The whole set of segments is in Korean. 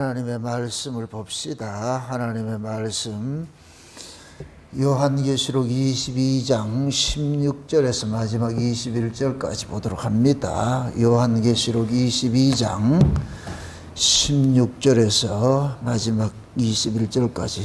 하나님의 말씀을 봅시다. 하나님의 말씀 요한계시록 22장 16절에서 마지막 21절까지 보도록 합니다. 요한계시록 22장 16절에서 마지막 21절까지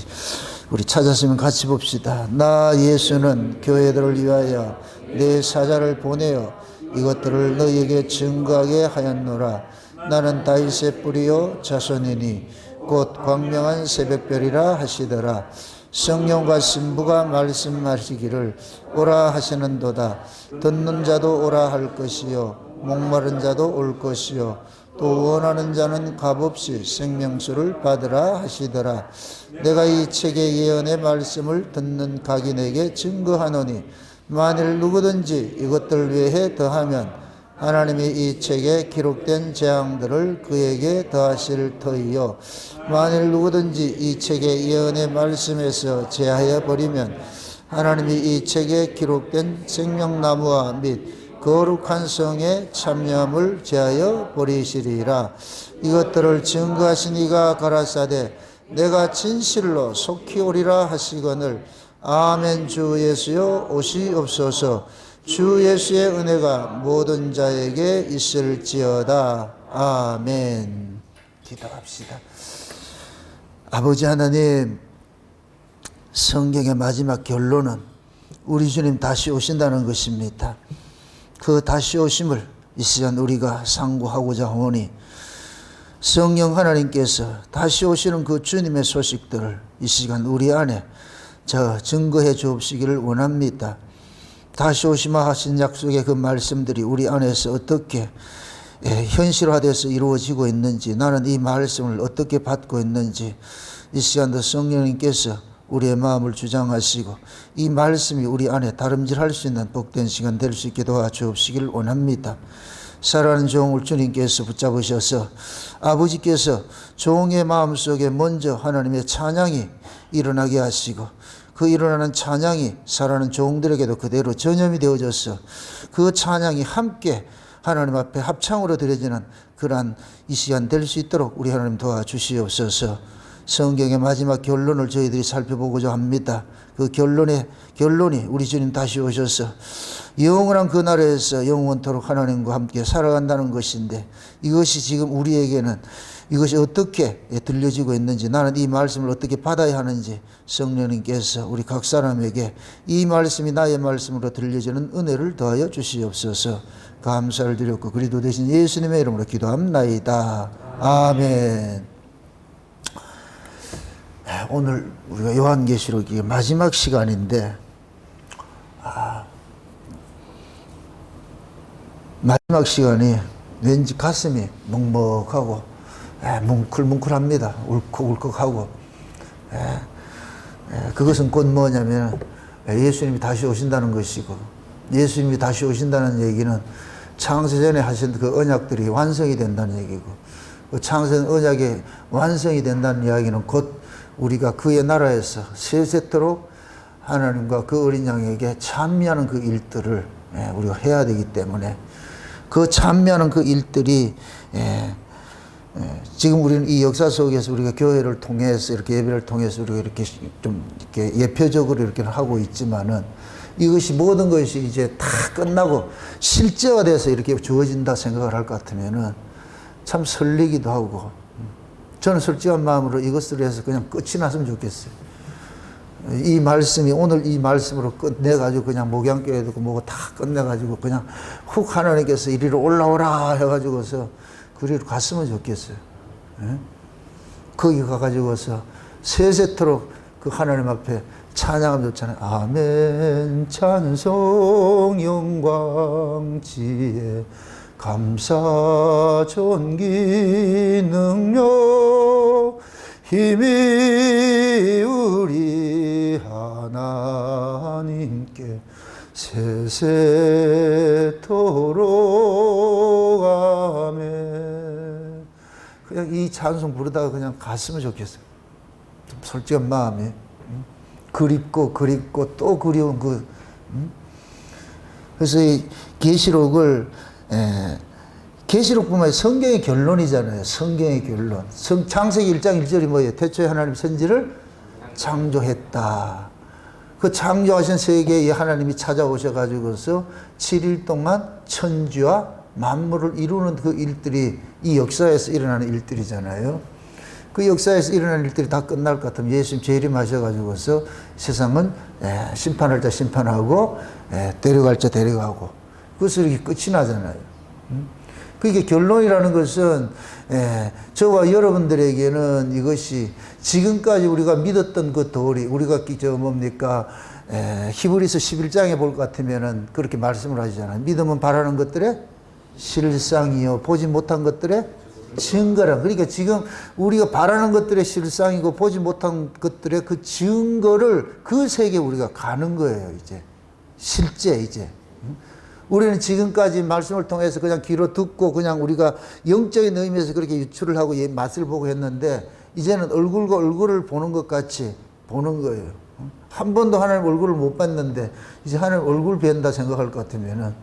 우리 찾았으면 같이 봅시다. 나 예수는 교회들을 위하여 내 사자를 보내어 이것들을 너희에게 증거하게 하였노라. 나는 다윗의 뿌리요 자손이니 곧 광명한 새벽별이라 하시더라. 성령과 신부가 말씀하시기를 오라 하시는도다. 듣는 자도 오라 할 것이요 목마른 자도 올 것이요 또 원하는 자는 값없이 생명수를 받으라 하시더라. 내가 이 책의 예언의 말씀을 듣는 각인에게 증거하노니 만일 누구든지 이것들 외에 더하면 하나님이 이 책에 기록된 재앙들을 그에게 더하실 터이요 만일 누구든지 이 책의 예언의 말씀에서 제하여 버리면 하나님이 이 책에 기록된 생명나무와 및 거룩한 성의 참여함을 제하여 버리시리라. 이것들을 증거하신 이가 가라사대 내가 진실로 속히 오리라 하시거늘 아멘. 주 예수여 오시옵소서. 주 예수의 은혜가 모든 자에게 있을지어다. 아멘. 기도합시다. 아버지 하나님, 성경의 마지막 결론은 우리 주님 다시 오신다는 것입니다. 그 다시 오심을 이 시간 우리가 상고하고자 하오니 성령 하나님께서 다시 오시는 그 주님의 소식들을 이 시간 우리 안에 증거해 주옵시기를 원합니다. 다시 오시마 하신 약속의 그 말씀들이 우리 안에서 어떻게 현실화돼서 이루어지고 있는지, 나는 이 말씀을 어떻게 받고 있는지 이 시간도 성령님께서 우리의 마음을 주장하시고 이 말씀이 우리 안에 다름질할 수 있는 복된 시간 될 수 있게 도와주옵시기를 원합니다. 사랑하는 종을 주님께서 붙잡으셔서 아버지께서 종의 마음속에 먼저 하나님의 찬양이 일어나게 하시고 그 일어나는 찬양이 사랑하는 종들에게도 그대로 전염이 되어져서 그 찬양이 함께 하나님 앞에 합창으로 드려지는 그러한 이 시간 될 수 있도록 우리 하나님 도와주시옵소서. 성경의 마지막 결론을 저희들이 살펴보고자 합니다. 그 결론이 우리 주님 다시 오셔서 영원한 그 나라에서 영원토록 하나님과 함께 살아간다는 것인데, 이것이 지금 우리에게는 이것이 어떻게 들려지고 있는지, 나는 이 말씀을 어떻게 받아야 하는지 성령님께서 우리 각 사람에게 이 말씀이 나의 말씀으로 들려지는 은혜를 더하여 주시옵소서. 감사를 드렸고 그리스도 되신 예수님의 이름으로 기도합나이다. 아멘. 오늘 우리가 요한계시록이 마지막 시간인데 마지막 시간이 왠지 가슴이 먹먹하고 뭉클뭉클합니다. 울컥울컥하고. 그것은 곧 뭐냐면 예수님이 다시 오신다는 것이고, 예수님이 다시 오신다는 얘기는 창세전에 하신 그 언약들이 완성이 된다는 얘기고, 그 창세전 언약이 완성이 된다는 이야기는 곧 우리가 그의 나라에서 세세토록 하나님과 그 어린 양에게 찬미하는 그 일들을 우리가 해야 되기 때문에, 그 찬미하는 그 일들이 지금 우리는 이 역사 속에서 우리가 교회를 통해서 이렇게 예배를 통해서 우리가 이렇게 좀 이렇게 예표적으로 이렇게 하고 있지만은, 이것이 모든 것이 이제 다 끝나고 실제화돼서 이렇게 주어진다 생각을 할 것 같으면은 참 설레기도 하고, 저는 솔직한 마음으로 이것을 해서 그냥 끝이 났으면 좋겠어요. 이 말씀이 오늘 이 말씀으로 끝내가지고 그냥 목양교회 듣고 뭐고 다 끝내가지고 그냥 훅 하나님께서 이리로 올라오라 해가지고서 그리로 갔으면 좋겠어요. 거기 가가지고서 세세토록 그 하나님 앞에 찬양하면 좋잖아요. 아멘. 찬송 영광 지혜 감사 존귀 능력 힘이 우리 하나님께 세세토록 아멘. 그냥 이 찬송 부르다가 그냥 갔으면 좋겠어요. 좀 솔직한 마음이 그립고 또 그리운 그래서 이 계시록을 계시록뿐만 아니라 성경의 결론이잖아요. 성경의 결론. 창세기 1장 1절이 뭐예요? 태초에 하나님 천지를 창조했다. 그 창조하신 세계에 하나님이 찾아오셔가지고서 7일 동안 천지와 만물을 이루는 그 일들이 이 역사에서 일어나는 일들이잖아요. 그 역사에서 일어나는 일들이 다 끝날 것 같으면 예수님 재림하셔가지고서 세상은 심판할 자 심판하고 데려갈 자 데려가고 그것으로 이렇게 끝이 나잖아요. 그게 결론이라는 것은 저와 여러분들에게는 이것이 지금까지 우리가 믿었던 그 도리, 우리가 뭡니까 히브리서 11장에 볼 것 같으면은 그렇게 말씀을 하시잖아요. 믿음은 바라는 것들의 실상이요 보지 못한 것들의 증거라. 그러니까 지금 우리가 바라는 것들의 실상이고 보지 못한 것들의 그 증거를 그 세계에 우리가 가는 거예요. 이제 실제 이제. 우리는 지금까지 말씀을 통해서 그냥 귀로 듣고 그냥 우리가 영적인 의미에서 그렇게 유출을 하고 맛을 보고 했는데 이제는 얼굴과 얼굴을 보는 것 같이 보는 거예요. 한 번도 하나님 얼굴을 못 봤는데 이제 하나님 얼굴 뵌다 생각할 것 같으면은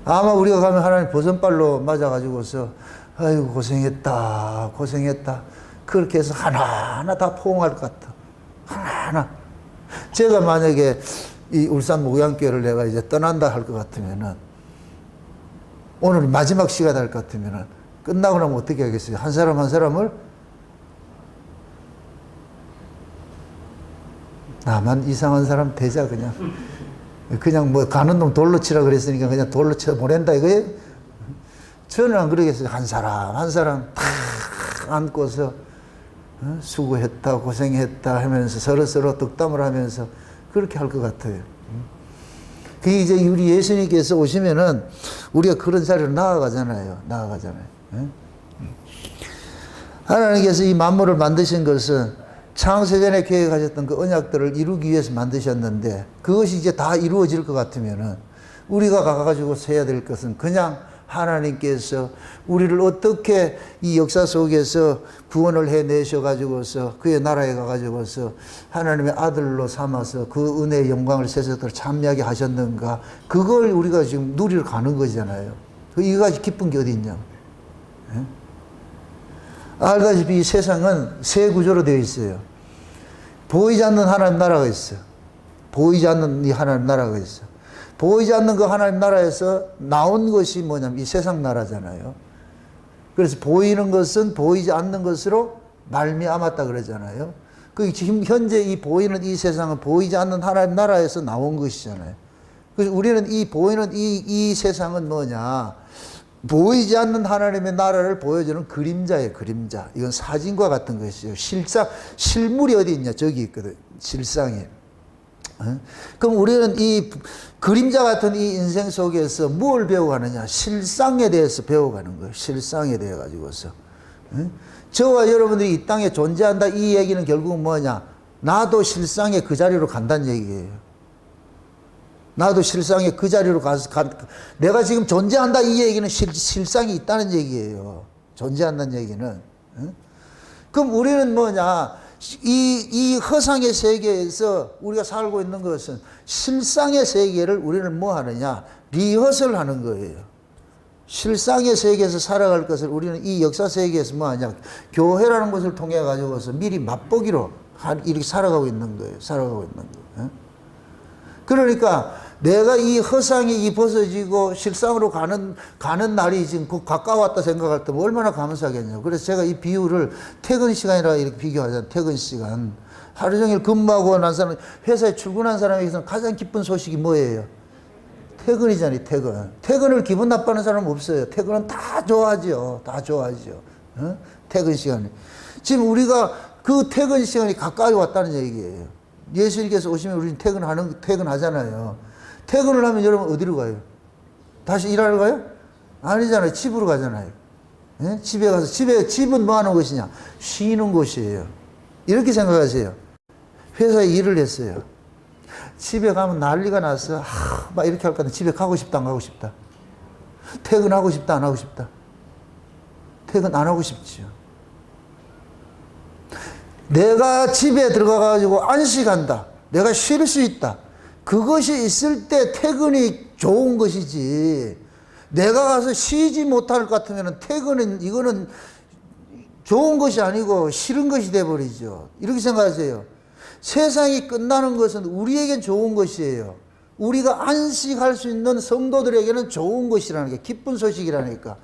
아마 우리가 가면 하나님 버선발로 맞아가지고서 아이고 고생했다 고생했다 그렇게 해서 하나하나 다 포옹할 것 같아. 하나하나. 제가 만약에 이 울산 목양교회를 내가 이제 떠난다 할 것 같으면은 오늘 마지막 시간 할 것 같으면은 끝나고 나면 어떻게 하겠어요? 한 사람 한 사람을 나만 이상한 사람 되자 그냥 뭐 가는 놈 돌로 치라 그랬으니까 그냥 돌로 쳐 보낸다 이거예요? 저는 안 그러겠어요. 한 사람 한 사람 탁 안고서 수고했다 고생했다 하면서 서로서로 덕담을 하면서 그렇게 할 것 같아요. 그게 이제 우리 예수님께서 오시면은 우리가 그런 자리로 나아가잖아요. 하나님께서 이 만물을 만드신 것은 창세전에 계획하셨던 그 언약들을 이루기 위해서 만드셨는데 그것이 이제 다 이루어질 것 같으면은 우리가 가가지고 해야 될 것은 그냥 하나님께서 우리를 어떻게 이 역사 속에서 구원을 해내셔가지고서 그의 나라에 가가지고서 하나님의 아들로 삼아서 그 은혜의 영광을 세상들 참여하게 하셨는가 그걸 우리가 지금 누리러 가는 거잖아요. 이거까지 기쁜 게 어디 있냐. 알다시피 이 세상은 세 구조로 되어 있어요. 보이지 않는 하나님 나라가 있어요. 보이지 않는 이 하나님 나라가 있어요. 보이지 않는 그 하나님 나라에서 나온 것이 뭐냐면 이 세상 나라잖아요. 그래서 보이는 것은 보이지 않는 것으로 말미암았다 그러잖아요. 그 지금 현재 이 보이는 이 세상은 보이지 않는 하나님 나라에서 나온 것이잖아요. 그래서 우리는 이 보이는 이 세상은 뭐냐? 보이지 않는 하나님의 나라를 보여주는 그림자예요, 그림자. 이건 사진과 같은 것이에요. 실물이 어디 있냐? 저기 있거든. 실상이. 그럼 우리는 이 그림자 같은 이 인생 속에서 뭘 배워가느냐? 실상에 대해서 배워가는 거예요. 실상에 대해 가지고서. 저와 여러분들이 이 땅에 존재한다 이 얘기는 결국은 뭐냐? 나도 실상의 그 자리로 간다는 얘기예요. 나도 실상의 그 자리로 가서 내가 지금 존재한다 이 얘기는 실상이 있다는 얘기예요. 존재한다는 얘기는. 그럼 우리는 뭐냐? 이 허상의 세계에서 우리가 살고 있는 것은 실상의 세계를 우리는 뭐 하느냐? 리허설 하는 거예요. 실상의 세계에서 살아갈 것을 우리는 이 역사 세계에서 뭐 하냐? 교회라는 것을 통해 가지고서 미리 맛보기로 이렇게 살아가고 있는 거예요. 그러니까 내가 이 허상이 벗어지고 실상으로 가는 날이 지금 가까웠다 생각할 때 얼마나 감사하겠냐고. 그래서 제가 이 비유를 퇴근 시간이라 이렇게 비교하잖아요. 퇴근 시간. 하루 종일 근무하고 난 사람, 회사에 출근한 사람에게서는 가장 기쁜 소식이 뭐예요? 퇴근이잖아요, 퇴근. 퇴근을 기분 나빠하는 사람은 없어요. 퇴근은 다 좋아하죠. 퇴근 시간이. 지금 우리가 그 퇴근 시간이 가까이 왔다는 얘기예요. 예수님께서 오시면 우리는 퇴근하잖아요. 퇴근을 하면 여러분 어디로 가요? 다시 일하러 가요? 아니잖아요. 집으로 가잖아요. 예? 집에 가서, 집은 뭐 하는 곳이냐? 쉬는 곳이에요. 이렇게 생각하세요. 회사에 일을 했어요. 집에 가면 난리가 나서, 막 이렇게 할 것 같아. 집에 가고 싶다, 안 가고 싶다. 퇴근하고 싶다, 안 하고 싶다. 퇴근 안 하고 싶지요. 내가 집에 들어가가지고 안식한다. 내가 쉴 수 있다. 그것이 있을 때 퇴근이 좋은 것이지. 내가 가서 쉬지 못할 것 같으면 퇴근은 이거는 좋은 것이 아니고 싫은 것이 돼버리죠. 이렇게 생각하세요. 세상이 끝나는 것은 우리에겐 좋은 것이에요. 우리가 안식할 수 있는 성도들에게는 좋은 것이라는 게 기쁜 소식이라니까.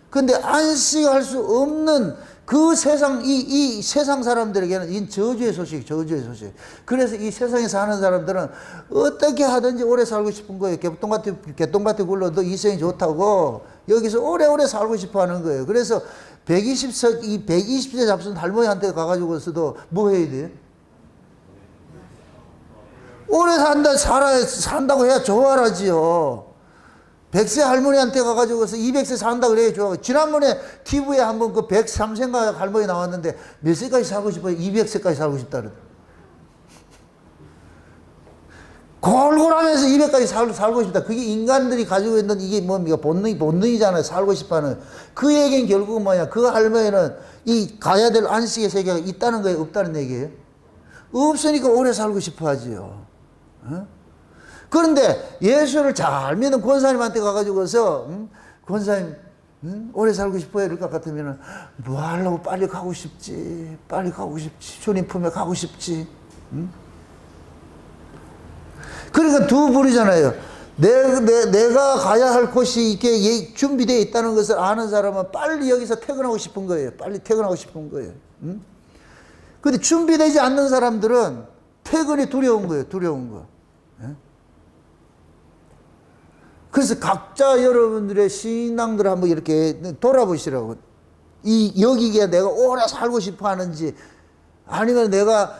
근데 안식할 수 없는 그 세상, 이 세상 사람들에게는 이 저주의 소식, 저주의 소식. 그래서 이 세상에 사는 사람들은 어떻게 하든지 오래 살고 싶은 거예요. 개똥밭에 굴러도 이생이 좋다고 여기서 오래오래 살고 싶어 하는 거예요. 그래서 120세 잡순 할머니한테 가가지고서도 뭐 해야 돼? 오래 산다고 해야 좋아하지요. 100세 할머니한테 가가지고서 200세 산다 그래야 좋아. 지난번에 TV에 한번 그 103세인가 할머니 나왔는데 몇 세까지 살고 싶어요? 200세까지 살고 싶다 그러더라고요. 골골하면서 200까지 살고 싶다. 그게 인간들이 가지고 있는 이게 뭡니까? 본능이잖아요. 살고 싶어 하는. 그 얘기는 결국은 뭐냐? 그 할머니는 이 가야 될 안식의 세계가 있다는 거예요? 없다는 얘기예요? 없으니까 오래 살고 싶어 하지요. 어? 그런데 예수를 잘 믿는 권사님한테 가가지고서 권사님 오래 살고 싶어요 이럴 것 같으면 뭐 하려고 빨리 가고 싶지 주님 품에 가고 싶지. 그러니까 두 부류잖아요. 내가 가야 할 곳이 이렇게 준비되어 있다는 것을 아는 사람은 빨리 여기서 퇴근하고 싶은 거예요. 빨리 퇴근하고 싶은 거예요. 근데 준비되지 않는 사람들은 퇴근이 두려운 거예요. 두려운 거. 그래서 각자 여러분들의 신앙들을 한번 이렇게 돌아보시라고. 여기에 내가 오래 살고 싶어 하는지, 아니면 내가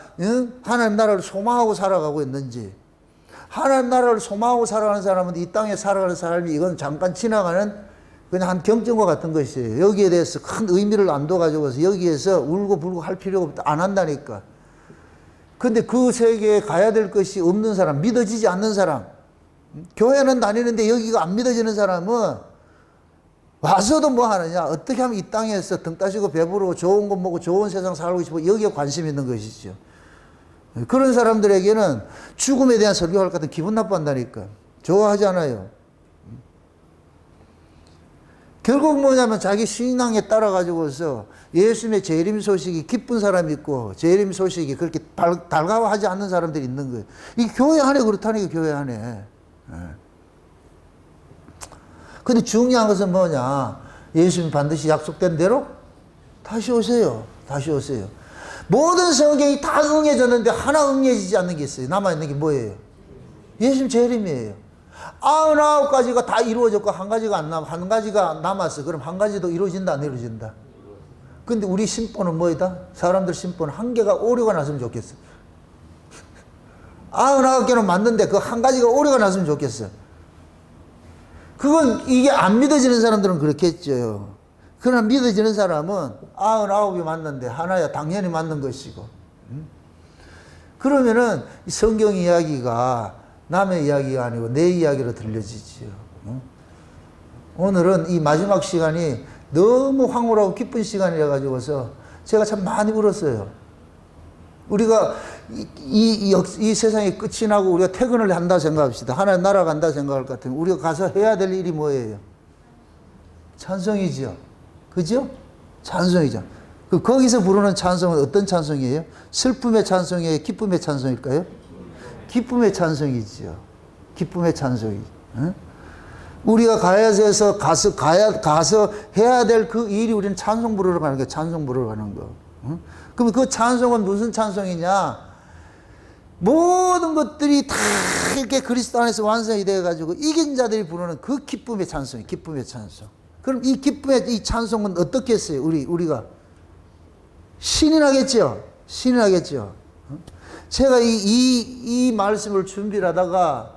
하나님 나라를 소망하고 살아가고 있는지. 하나님 나라를 소망하고 살아가는 사람은 이 땅에 살아가는 사람이 이건 잠깐 지나가는 그냥 한 경전과 같은 것이에요. 여기에 대해서 큰 의미를 안 둬가지고서 여기에서 울고 불고 할 필요가 없다. 안 한다니까. 근데 그 세계에 가야 될 것이 없는 사람, 믿어지지 않는 사람, 교회는 다니는데 여기가 안 믿어지는 사람은 와서도 뭐 하느냐? 어떻게 하면 이 땅에서 등 따시고 배부르고 좋은 거 먹고 좋은 세상 살고 싶어 여기에 관심 있는 것이죠. 그런 사람들에게는 죽음에 대한 설교할 것 같은 기분 나빠한다니까. 좋아하지 않아요. 결국 뭐냐면 자기 신앙에 따라 가지고서 예수님의 재림 소식이 기쁜 사람이 있고 재림 소식이 그렇게 달가워하지 않는 사람들이 있는 거예요. 이 교회 안에 그렇다니까. 교회 안에. 근데 중요한 것은 뭐냐? 예수님 반드시 약속된 대로 다시 오세요. 다시 오세요. 모든 성경이 다 응해졌는데 하나 응해지지 않는 게 있어요. 남아있는 게 뭐예요? 예수님 재림이에요. 99가지가 다 이루어졌고 한 가지가 남았어. 그럼 한 가지도 이루어진다 안 이루어진다? 근데 우리 심보는 뭐이다? 사람들 심보는 한 개가 오류가 났으면 좋겠어. 99개는 맞는데 그 한 가지가 오류가 났으면 좋겠어. 그건 이게 안 믿어지는 사람들은 그렇겠죠. 그러나 믿어지는 사람은 99이 맞는데 하나야 당연히 맞는 것이고. 그러면은 성경 이야기가 남의 이야기가 아니고 내 이야기로 들려지지요. 오늘은 이 마지막 시간이 너무 황홀하고 기쁜 시간이라 가지고서 제가 참 많이 울었어요. 우리가 이 세상이 끝이 나고 우리가 퇴근을 한다 생각합시다. 하나님 나라 간다 생각할 것 같으면 우리가 가서 해야 될 일이 뭐예요? 찬송이죠. 그죠? 찬송이죠. 거기서 부르는 찬송은 어떤 찬송이에요? 슬픔의 찬송이에요? 기쁨의 찬송일까요? 기쁨의 찬송이죠. 기쁨의 찬송이. 응? 우리가 가야에서 가서 해야 될 그 일이 우리는 찬송 부르러 가는 거예요. 찬송 부르러 가는 거. 응? 그럼 그 찬송은 무슨 찬송이냐? 모든 것들이 다 이렇게 그리스도 안에서 완성이 되어가지고 이긴 자들이 부르는 그 기쁨의 찬송이 기쁨의 찬송. 그럼 이 기쁨의 이 찬송은 어떻게 했어요? 우리가 신이 나겠죠? 신이 나겠죠? 제가 이 말씀을 준비를 하다가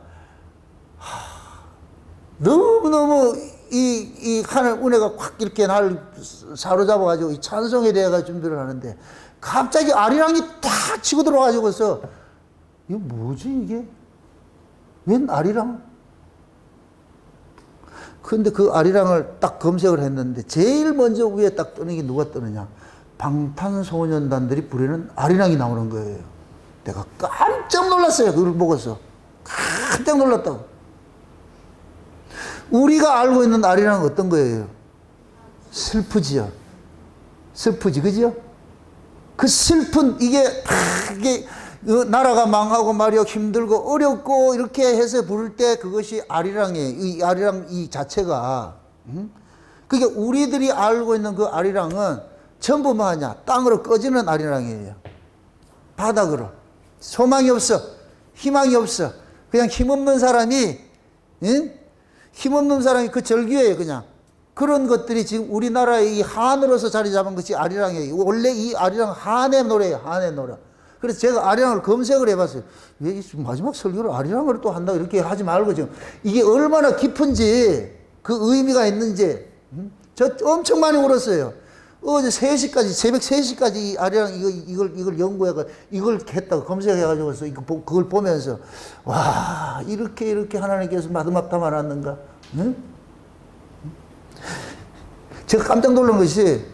너무너무 이 하늘 은혜가 확 이렇게 나를 사로잡아가지고 이 찬송에 대해 준비를 하는데 갑자기 아리랑이 탁 치고 들어와가지고서 이거 뭐지 이게? 웬 아리랑? 근데 그 아리랑을 딱 검색을 했는데 제일 먼저 위에 딱 뜨는 게 누가 뜨느냐? 방탄소년단들이 부르는 아리랑이 나오는 거예요. 내가 깜짝 놀랐어요. 그걸 보고서. 깜짝 놀랐다고. 우리가 알고 있는 아리랑은 어떤 거예요? 슬프지요. 슬프지, 그죠? 그 슬픈, 이게 나라가 망하고 말이야 힘들고 어렵고 이렇게 해서 부를 때 그것이 아리랑이에요. 이 아리랑 이 자체가. 그러니까 우리들이 알고 있는 그 아리랑은 전부 뭐하냐? 땅으로 꺼지는 아리랑이에요. 바닥으로. 소망이 없어. 희망이 없어. 그냥 힘없는 사람이, 응? 힘없는 사람이 그 절규예요, 그냥. 그런 것들이 지금 우리나라의 이 한으로서 자리 잡은 것이 아리랑이에요. 원래 이 아리랑 한의 노래예요, 한의 노래. 그래서 제가 아리랑을 검색을 해봤어요. 왜 마지막 설교를 아리랑으로 또 한다고 이렇게 하지 말고 지금 이게 얼마나 깊은지 그 의미가 있는지. 저 엄청 많이 울었어요. 어제 3시까지, 새벽 3시까지 이 아리랑 이걸 연구해가 이걸 했다고 검색해가지고서 그걸 보면서 와, 이렇게 하나님께서 마지막 담아놨는가? 응? 제가 깜짝 놀란 것이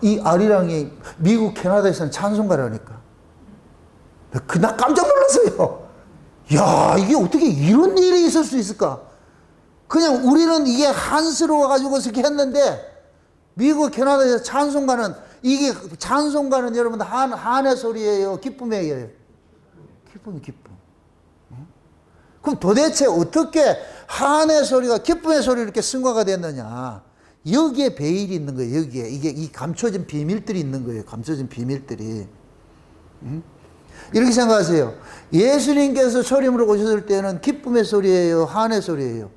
이 아리랑이 미국, 캐나다에서는 찬송가라니까. 나 깜짝 놀랐어요. 야, 이게 어떻게 이런 일이 있을 수 있을까? 그냥 우리는 이게 한스러워가지고 이렇게 했는데 미국, 캐나다에서 찬송가는 이게 찬송가는 여러분 한의 소리예요, 기쁨의 예요? 기쁨이 기쁨. 그럼 도대체 어떻게 한의 소리가 기쁨의 소리 이렇게 승화가 됐느냐? 여기에 베일이 있는 거예요. 여기에 이게 이 감춰진 비밀들이 있는 거예요. 감춰진 비밀들이. 이렇게 생각하세요. 예수님께서 초림으로 오셨을 때는 기쁨의 소리예요, 한의 소리예요?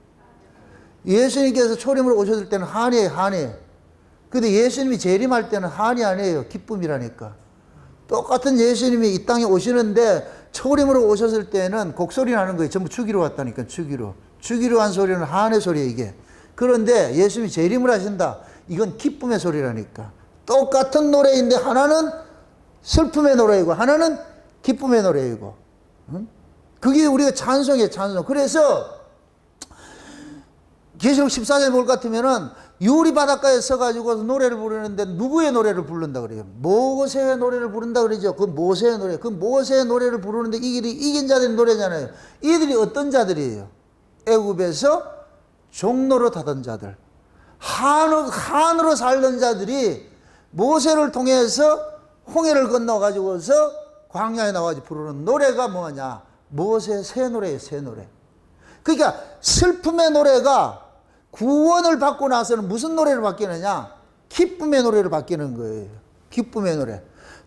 예수님께서 초림으로 오셨을 때는 한이에요, 한이에요. 근데 예수님이 재림할 때는 한이 아니에요, 기쁨이라니까. 똑같은 예수님이 이 땅에 오시는데 초림으로 오셨을 때는 곡소리 나는 거예요. 전부 죽이러 왔다니까, 죽이러. 죽이러 한 소리는 한의 소리예요, 이게. 그런데 예수님이 재림을 하신다. 이건 기쁨의 소리라니까. 똑같은 노래인데 하나는 슬픔의 노래이고 하나는 기쁨의 노래이고. 그게 우리가 찬송이에요, 찬송. 그래서 계시록 14장에 볼 것 같으면은 유리 바닷가에 서가지고 노래를 부르는데 누구의 노래를 부른다 그래요? 모세의 노래를 부른다 그러죠. 그 모세의 노래. 그 모세의 노래를 부르는데 이긴 자들의 노래잖아요. 이들이 어떤 자들이에요? 애굽에서 종로로 타던 자들. 한으로 살던 자들이 모세를 통해서 홍해를 건너가지고서 광야에 나와서 부르는 노래가 뭐냐? 모세의 새 노래예요, 새 노래. 그러니까 슬픔의 노래가 구원을 받고 나서는 무슨 노래를 바뀌느냐? 기쁨의 노래를 바뀌는 거예요. 기쁨의 노래.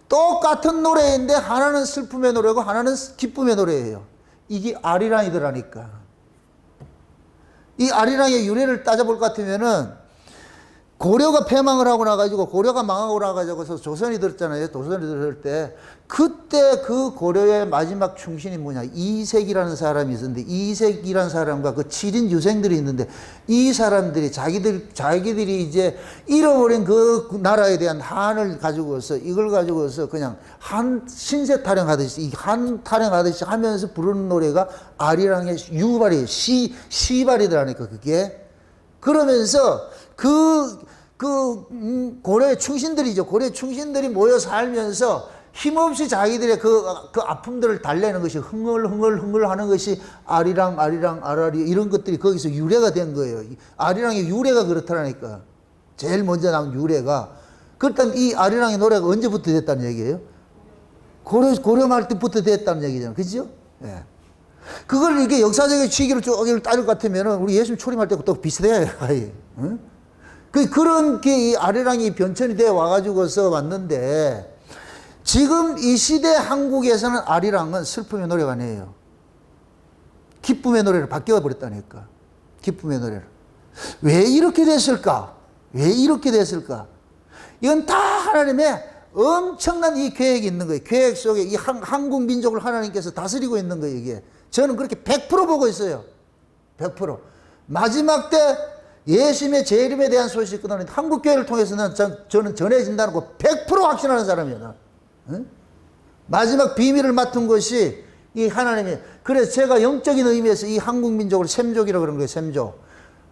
똑같은 노래인데 하나는 슬픔의 노래고 하나는 기쁨의 노래예요. 이게 아리랑이더라니까. 이 아리랑의 유래를 따져볼 것 같으면은 고려가 패망을 하고 나가지고 고려가 망하고 나가지고서 조선이 들었잖아요. 조선이 들을 때 그때 그 고려의 마지막 충신이 뭐냐? 이색이라는 사람이 있었는데 이색이라는 사람과 그 7인 유생들이 있는데 이 사람들이 자기들이 이제 잃어버린 그 나라에 대한 한을 가지고서 이걸 가지고서 그냥 한 신세 타령하듯이 한 타령하듯이 하면서 부르는 노래가 아리랑의 유발이에요. 시발이더라니까 그게. 그러면서 고려의 충신들이죠. 고려의 충신들이 모여 살면서 힘없이 자기들의 그 아픔들을 달래는 것이 흥얼흥얼 하는 것이 아리랑 아라리 이런 것들이 거기서 유래가 된 거예요. 아리랑의 유래가 그렇다니까. 제일 먼저 나온 유래가. 그렇다면 이 아리랑의 노래가 언제부터 됐다는 얘기예요? 고려 말 때부터 됐다는 얘기잖아요. 그죠? 예. 그걸 이렇게 역사적인 시기로 쭉 따질 것 같으면 우리 예수님 초림할 때하고 또 비슷해요. 응? 그런 게 이 아리랑이 변천이 되어 와가지고서 왔는데 지금 이 시대 한국에서는 아리랑은 슬픔의 노래가 아니에요. 기쁨의 노래로 바뀌어 버렸다니까. 기쁨의 노래로. 왜 이렇게 됐을까? 왜 이렇게 됐을까? 이건 다 하나님의 엄청난 이 계획이 있는 거예요. 계획 속에 이 한국 민족을 하나님께서 다스리고 있는 거예요, 이게. 저는 그렇게 100% 보고 있어요. 100%. 마지막 때 예수님의 재림에 대한 소식이 끝나는데 한국교회를 통해서는 저는 전해진다는 거 100% 확신하는 사람이에요. 응? 마지막 비밀을 맡은 것이 이 하나님이. 그래서 제가 영적인 의미에서 이 한국 민족을 샘족이라고 그러는 거예요. 샘족.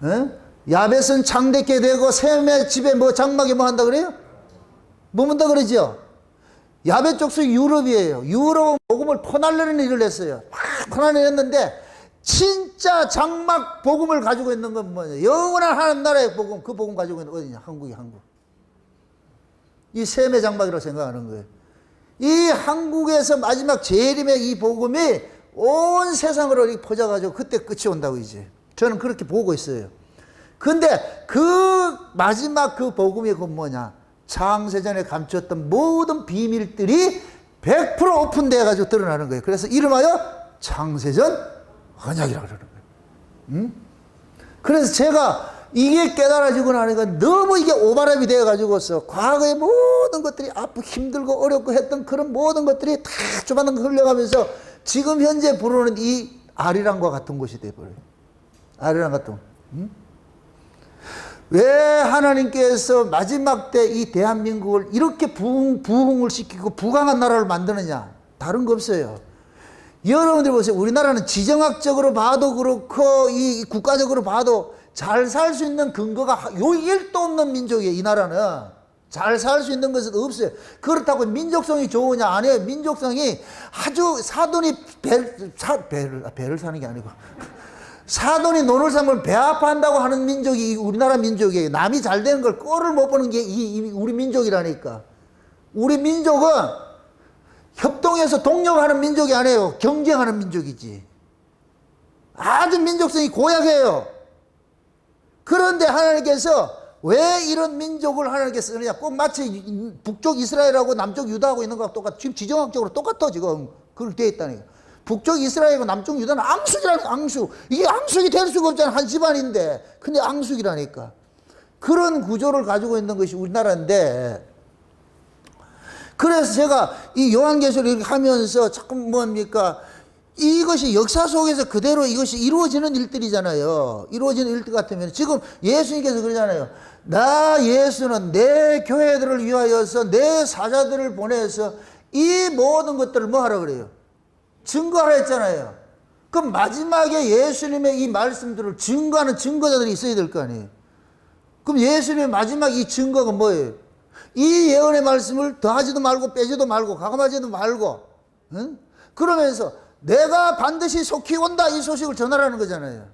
응? 야벳은 창대케 되고 셈의 집에 뭐 장막에 뭐 한다 그래요? 뭐 문다 그러죠? 야벳 족속이 유럽이에요. 유럽은 복음을 퍼날르는 일을 했어요. 막 퍼날르는 했는데 진짜 장막 복음을 가지고 있는 건 뭐냐? 영원한 하나님 나라의 복음, 그 복음 가지고 있는 어디냐? 한국이 한국. 이 셈의 장막이라고 생각하는 거예요. 이 한국에서 마지막 재림의 이 복음이 온 세상으로 이렇게 퍼져가지고 그때 끝이 온다고 이제. 저는 그렇게 보고 있어요. 근데 그 마지막 그 복음이 그 뭐냐? 창세전에 감추었던 모든 비밀들이 100% 오픈되어가지고 드러나는 거예요. 그래서 이름하여 창세전 언약이라고 그러는 거예요. 응? 그래서 제가 이게 깨달아지고 나니까 너무 이게 오바람이 되어가지고서 과거의 모든 것들이 아프고 힘들고 어렵고 했던 그런 모든 것들이 다 조만간 흘러가면서 지금 현재 부르는 이 아리랑과 같은 곳이 되어버려요. 아리랑 같은 곳. 응? 왜 하나님께서 마지막 때 이 대한민국을 이렇게 부흥을 시키고 부강한 나라를 만드느냐? 다른 거 없어요. 여러분들 보세요. 우리나라는 지정학적으로 봐도 그렇고 이 국가적으로 봐도 잘 살 수 있는 근거가 요 1도 없는 민족이에요. 이 나라는 잘 살 수 있는 것은 없어요. 그렇다고 민족성이 좋으냐? 아니에요. 민족성이 아주 사돈이 배를 사는 게 아니고 사돈이 논을 삼으면 배 아파한다고 하는 민족이 우리나라 민족이에요. 남이 잘 되는 걸 꼴을 못 보는 게 우리 민족이라니까. 우리 민족은 협동해서 동력하는 민족이 아니에요. 경쟁하는 민족이지. 아주 민족성이 고약해요. 그런데 하나님께서 왜 이런 민족을 하나님께서 쓰느냐? 꼭 마치 북쪽 이스라엘하고 남쪽 유다하고 있는 거하고 똑같아. 지금 지정학적으로 똑같아. 지금 그렇게 되어 있다니까. 북쪽 이스라엘과 남쪽 유다는 앙숙이라는 앙숙. 이게 앙숙이 될 수가 없잖아. 한 집안인데. 근데 앙숙이라니까. 그런 구조를 가지고 있는 것이 우리나라인데, 그래서 제가 이 요한계시록 이렇게 하면서 자꾸 뭡니까? 이것이 역사 속에서 그대로 이것이 이루어지는 일들이잖아요. 이루어지는 일들 같으면 지금 예수님께서 그러잖아요. 나 예수는 내 교회들을 위하여서 내 사자들을 보내서 이 모든 것들을 뭐 하라 그래요? 증거하라 했잖아요. 그럼 마지막에 예수님의 이 말씀들을 증거하는 증거자들이 있어야 될 거 아니에요. 그럼 예수님의 마지막 이 증거가 뭐예요? 이 예언의 말씀을 더하지도 말고 빼지도 말고 가감하지도 말고, 응? 그러면서 내가 반드시 속히 온다 이 소식을 전하라는 거잖아요.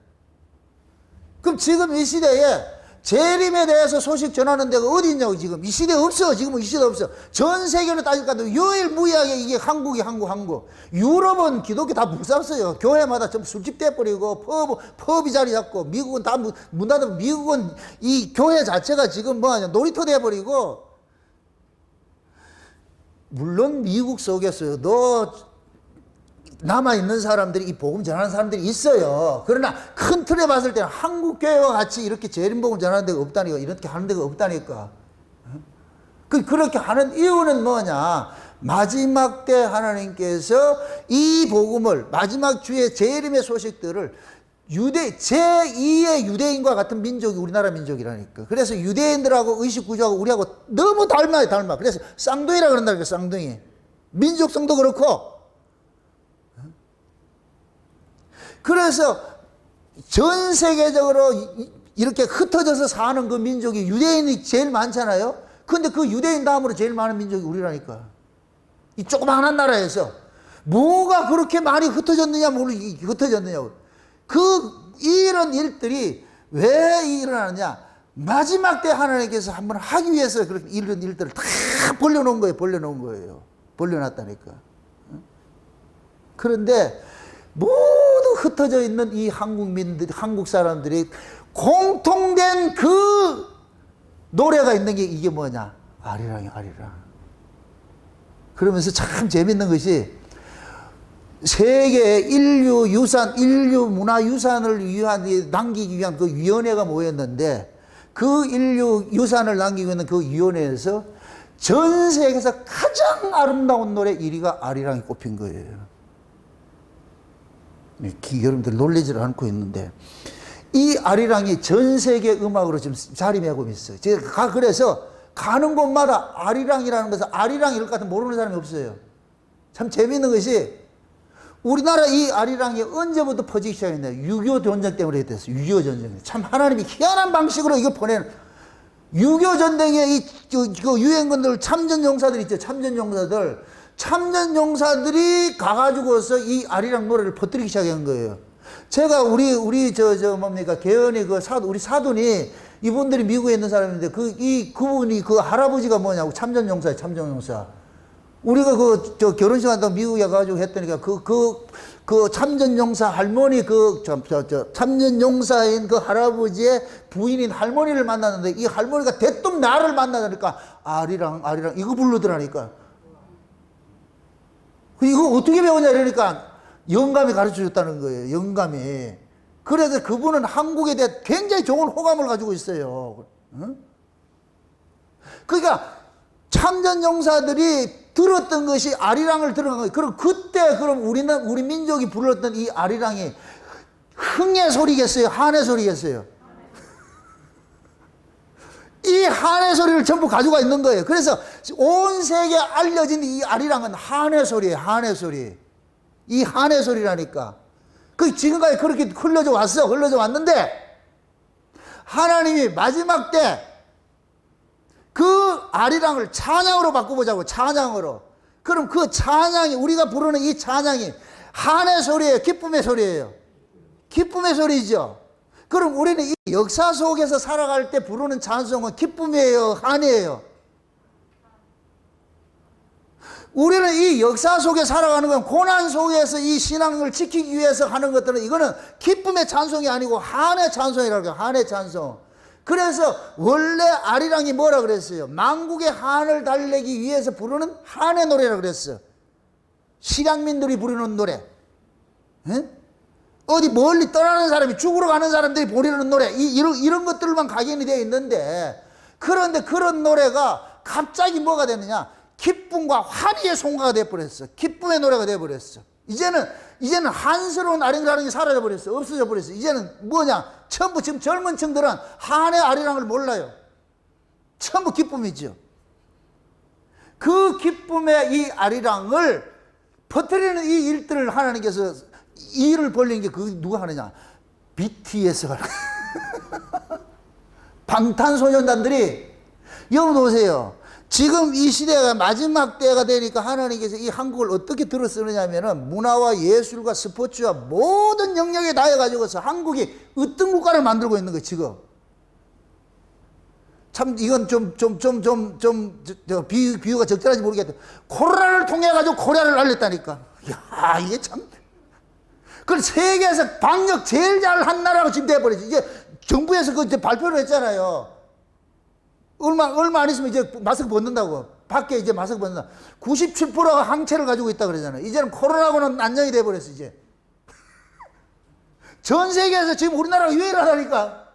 그럼 지금 이 시대에 재림에 대해서 소식 전하는 데가 어디 있냐고. 지금 이 시대에 없어. 지금 이 시대에 없어. 전 세계로 따질까도 유일무이하게 이게 한국. 유럽은 기독교 다 묵살었어요. 교회마다 전부 술집 돼버리고 펍이 자리 잡고, 미국은 다 문 닫으면 미국은 이 교회 자체가 지금 뭐하냐 놀이터 돼버리고. 물론 미국 속에서도 남아있는 사람들이 이 복음 전하는 사람들이 있어요. 그러나 큰 틀에 봤을 때는 한국 교회와 같이 이렇게 재림복음 전하는 데가 없다니까. 이렇게 하는 데가 없다니까. 그렇게 하는 이유는 뭐냐? 마지막 때 하나님께서 이 복음을 마지막 주의 재림의 소식들을 제2의 유대인과 같은 민족이 우리나라 민족이라니까. 그래서 유대인들하고 의식구조하고 우리하고 너무 닮아. 그래서 쌍둥이라 그런다니까. 쌍둥이. 민족성도 그렇고. 그래서 전 세계적으로 이렇게 흩어져서 사는 그 민족이 유대인이 제일 많잖아요. 근데 그 유대인 다음으로 제일 많은 민족이 우리라니까. 이 조그마한 나라에서 뭐가 그렇게 많이 흩어졌느냐고. 이런 일들이 왜 일어나느냐? 마지막 때 하나님께서 한번 하기 위해서 그렇게 이런 일들을 다 벌려놓은 거예요. 벌려놨다니까. 그런데 모두 흩어져 있는 이 한국 사람들이 공통된 그 노래가 있는 게 이게 뭐냐? 아리랑이야, 아리랑. 그러면서 참 재밌는 것이 세계 인류 문화유산을 남기기 위한 그 위원회가 모였는데, 그 인류 유산을 남기고 있는 그 위원회에서 전 세계에서 가장 아름다운 노래 1위가 아리랑이 꼽힌 거예요. 여러분들 놀라지를 않고 있는데, 이 아리랑이 전 세계 음악으로 지금 자리매고 있어요. 제가 그래서 가는 곳마다 아리랑이라는 것을 아리랑 이럴 것 같은 모르는 사람이 없어요. 참 재미있는 것이 우리나라 이 아리랑이 언제부터 퍼지기 시작했나요? 6.25 전쟁 때문에 됐어요. 6.25 전쟁. 참 하나님이 희한한 방식으로 이걸 보내는. 6.25 전쟁에 그 유엔군들 참전용사들 있죠. 참전용사들이 가가지고서 이 아리랑 노래를 퍼뜨리기 시작한 거예요. 제가 우리 뭡니까 계연이 우리 사돈이 이분들이 미국에 있는 사람인데 그분이 그 할아버지가 뭐냐고 참전용사예요. 참전용사. 우리가 결혼식 한다고 미국에 가가지고 했더니까 그 참전용사 할머니 참전용사인 그 할아버지의 부인인 할머니를 만났는데 이 할머니가 대뜸 나를 만나니까 아리랑 이거 부르더라니까. 이거 어떻게 배우냐 이러니까 영감이 가르쳐 줬다는 거예요. 영감이. 그래서 그분은 한국에 대해 굉장히 좋은 호감을 가지고 있어요. 응? 그러니까 참전용사들이 들었던 것이 아리랑을 들어간 거예요. 그럼 그때 우리 민족이 불렀던 이 아리랑이 흥의 소리겠어요? 한의 소리겠어요? 이 한의 소리를 전부 가지고 있는 거예요. 그래서 온 세계에 알려진 이 아리랑은 한의 소리예요. 한의 소리. 이 한의 소리라니까. 지금까지 그렇게 흘러져 왔는데 하나님이 마지막 때 그 아리랑을 찬양으로 바꿔보자고. 찬양으로. 그럼 그 찬양이, 우리가 부르는 이 찬양이 한의 소리예요? 기쁨의 소리예요? 기쁨의 소리죠. 그럼 우리는 이 역사 속에서 살아갈 때 부르는 찬송은 기쁨이에요? 한이에요? 우리는 이 역사 속에 살아가는 건 고난 속에서 이 신앙을 지키기 위해서 하는 것들은 이거는 기쁨의 찬송이 아니고 한의 찬송이라고 해요. 한의 찬송. 그래서 원래 아리랑이 뭐라 그랬어요? 만국의 한을 달래기 위해서 부르는 한의 노래라고 그랬어요. 실향민들이 부르는 노래. 에? 어디 멀리 떠나는 사람이, 죽으러 가는 사람들이 부르는 노래. 이런 것들만 각인이 되어 있는데, 그런데 그런 노래가 갑자기 뭐가 됐느냐? 기쁨과 환희의 송가가 되어버렸어. 기쁨의 노래가 되어버렸어. 이제는 한스러운 아리랑이 사라져버렸어. 없어져 버렸어. 이제는 뭐냐? 전부 지금 젊은 층들은 한의 아리랑을 몰라요. 전부 기쁨이죠. 그 기쁨의 이 아리랑을 퍼뜨리는 이 일들을 하나님께서 이 일을 벌린 게 누가 하느냐? BTS가 하는 방탄소년단들이. 여러분 보세요. 지금 이 시대가 마지막 때가 되니까 하나님께서 이 한국을 어떻게 들어 쓰느냐면은 문화와 예술과 스포츠와 모든 영역에 다해가지고서 한국이 어떤 국가를 만들고 있는 거예요, 지금. 참, 이건 비유가 적절한지 모르겠다. 코로나를 통해가지고 코리아를 알렸다니까. 야, 이게 참. 그걸 세계에서 방역 제일 잘한 나라로 지금 돼버렸지. 이제 정부에서 발표를 했잖아요. 얼마 안 있으면 이제 마스크 벗는다고. 밖에 이제 마스크 벗는다. 97%가 항체를 가지고 있다 그러잖아요. 이제는 코로나하고는 안정이 돼버렸어, 이제. 전 세계에서 지금 우리나라가 유일하다니까.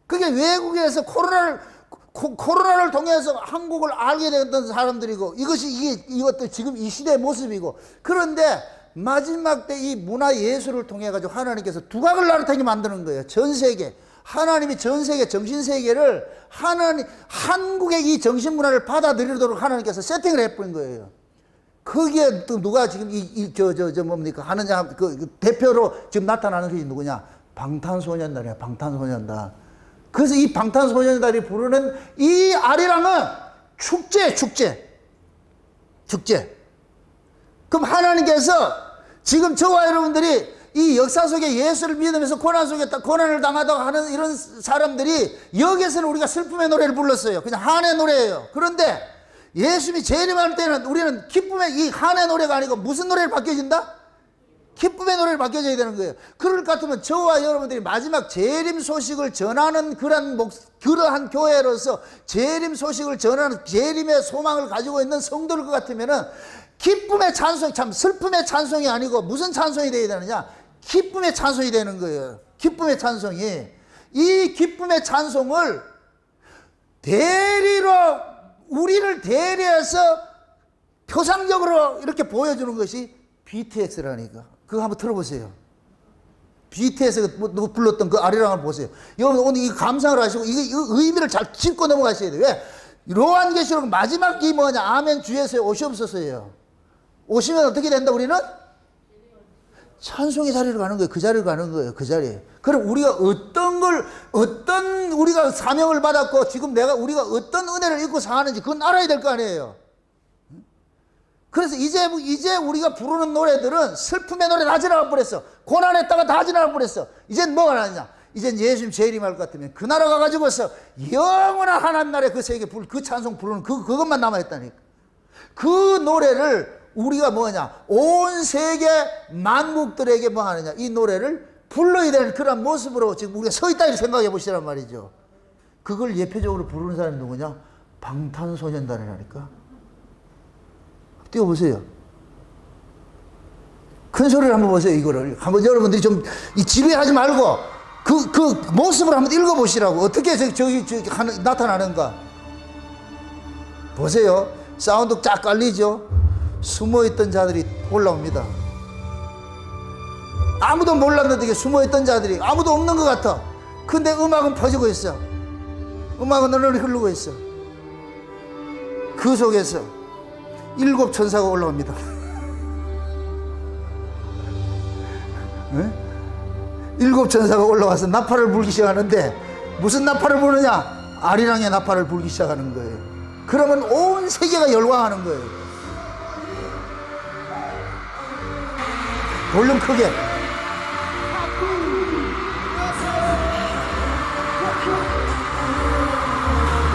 그게 외국에서 코로나를 통해서 한국을 알게 됐던 사람들이고, 이것도 지금 이 시대의 모습이고. 그런데 마지막 때 이 문화 예술을 통해 가지고 하나님께서 두각을 나타나게 만드는 거예요. 전 세계. 하나님이 전 세계 정신세계를 한국의 이 정신문화를 받아들이도록 하나님께서 세팅을 해버린 거예요. 거기에 또 누가 지금 뭡니까? 하느냐, 그 대표로 지금 나타나는 것이 누구냐? 방탄소년단이야, 방탄소년단. 그래서 이 방탄소년단이 부르는 이 아리랑은 축제. 그럼 하나님께서 지금 저와 여러분들이 이 역사 속에 예수를 믿으면서 고난을 당하다가 하는 이런 사람들이 여기에서는 우리가 슬픔의 노래를 불렀어요. 그냥 한의 노래예요. 그런데 예수님이 재림할 때는 우리는 기쁨의 이 한의 노래가 아니고 무슨 노래를 바뀌어진다? 기쁨의 노래를 바뀌어져야 되는 거예요. 그럴 것 같으면 저와 여러분들이 마지막 재림 소식을 전하는 그러한 교회로서 재림 소식을 전하는 재림의 소망을 가지고 있는 성도일 것 같으면은 기쁨의 찬송, 참 슬픔의 찬송이 아니고 무슨 찬송이 되어야 되느냐? 기쁨의 찬송이 되는 거예요. 기쁨의 찬송이. 이 기쁨의 찬송을 우리를 대리해서 표상적으로 이렇게 보여주는 것이 BTS라니까. 그거 한번 들어보세요. BTS가 불렀던 그 아리랑을 보세요. 여러분 오늘 이 감상을 하시고 이 의미를 잘 짚고 넘어가셔야 돼요. 왜? 요한계시록 마지막 이 뭐냐? 아멘 주에서 오시옵소서예요. 오시면 어떻게 된다 우리는? 찬송의 자리로 가는 거예요. 그 자리로 가는 거예요. 그 자리에. 그럼 우리가 어떤 우리가 사명을 받았고 지금 우리가 어떤 은혜를 입고 사는지 그건 알아야 될 거 아니에요. 그래서 이제 우리가 부르는 노래들은 슬픔의 노래 다 지나가 버렸어. 고난했다가 다 지나가 버렸어. 이젠 뭐가 나냐? 이젠 예수님 재림할 것 같으면 그 나라 가가지고서 영원한 하나님 나라의 그 세계 그 찬송 부르는 그것만 남아있다니까. 그 노래를 우리가 뭐냐? 온 세계 만국들에게 뭐 하느냐? 이 노래를 불러야 되는 그런 모습으로 지금 우리가 서 있다 이렇게 생각해 보시란 말이죠. 그걸 예표적으로 부르는 사람이 누구냐? 방탄소년단이라니까. 띄워보세요. 큰 소리를 한번 보세요. 이거를 한번 여러분들이 좀 이 지루해하지 말고 그 모습을 한번 읽어보시라고. 어떻게 저기 나타나는가 보세요. 사운드 쫙 깔리죠. 숨어있던 자들이 올라옵니다. 아무도 몰랐는데 이게 숨어있던 자들이 아무도 없는 것 같아. 근데 음악은 퍼지고 있어. 음악은 널리 흐르고 있어. 그 속에서 7 천사가 올라옵니다. 네? 7 천사가 올라와서 나팔을 불기 시작하는데 무슨 나팔을 부르냐? 아리랑의 나팔을 불기 시작하는 거예요. 그러면 온 세계가 열광하는 거예요. 볼륨 크게.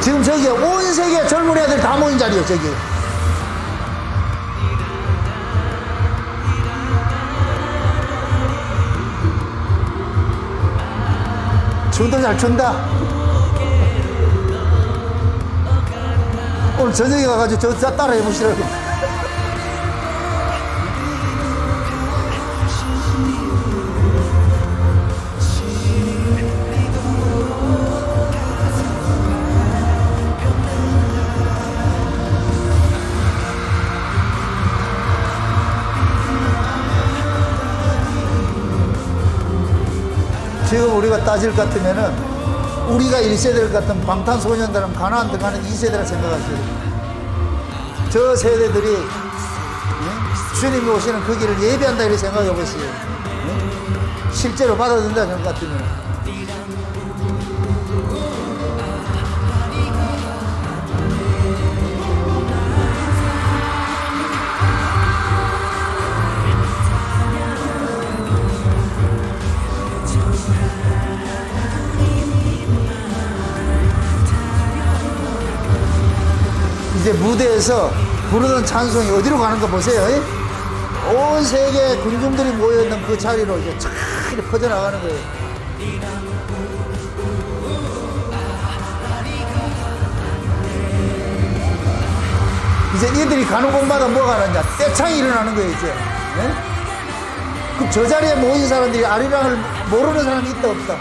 지금 저기 온 세계 젊은 애들 다 모인 자리에요. 저기 춤도 잘 춘다. 오늘 저녁에 가가지고 저 따라 해보시라고. 지금 우리가 따질 것 같으면은 우리가 1세대를 같은 방탄소년단은 가나안 들어가는 2세대라 생각하세요. 저 세대들이 주님이 오시는 그 길을 예배한다 이렇게 생각해 보세요. 실제로 받아들인다는 것 같으면. 이제 무대에서 부르는 찬송이 어디로 가는가 보세요. 온 세계 군중들이 모여있는 그 자리로 이제 쫙 이렇게 퍼져나가는 거예요. 이제 이들이 가는 곳마다 뭐가 하느냐? 떼창이 일어나는 거예요, 이제. 네? 그럼 저 자리에 모인 사람들이 아리랑을 모르는 사람이 있다, 없다?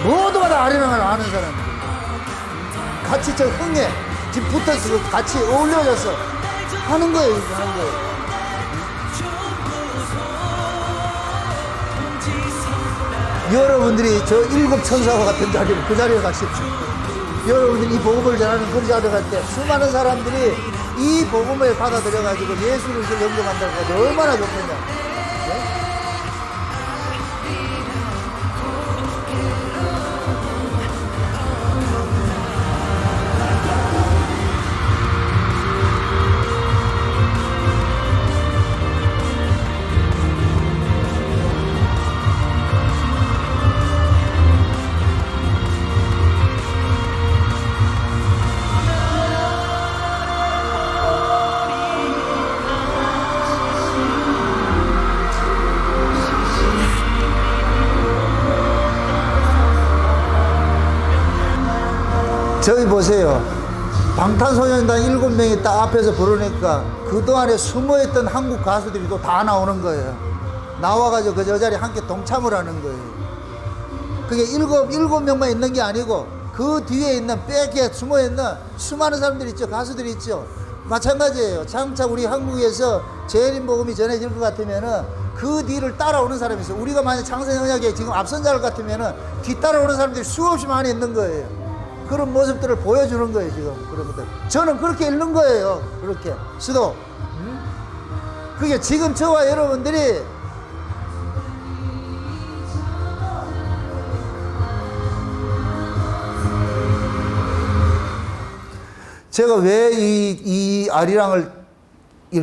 모두가 다 아리랑을 아는 사람. 같이 저 흥에 집 붙어서 같이 어울려져서 하는 거예요, 이렇게 하는 거예요. 여러분들이 저 7 천사와 같은 자리에, 그 자리에 가십시오. 여러분들이 이 복음을 전하는 그 자리에 갈 때 수많은 사람들이 이 복음을 받아들여가지고 예수를 영접한다고 하죠. 얼마나 좋겠냐. 저기 보세요. 방탄소년단 7명이 딱 앞에서 부르니까 그동안에 숨어있던 한국 가수들이 또 다 나오는 거예요. 나와가지고 그 저 자리에 함께 동참을 하는 거예요. 그게 7명만 있는 게 아니고 그 뒤에 있는 빽에 숨어있는 수많은 사람들이 있죠. 가수들이 있죠. 마찬가지예요. 장차 우리 한국에서 재림 복음이 전해질 것 같으면은 그 뒤를 따라오는 사람이 있어요. 우리가 만약 창세언약에 지금 앞선 자를 같으면은 뒤 따라오는 사람들이 수없이 많이 있는 거예요. 그런 모습들을 보여주는 거예요, 지금. 여러분들. 저는 그렇게 읽는 거예요. 그렇게. 수도. 그게 지금 저와 여러분들이 제가 왜 이 아리랑을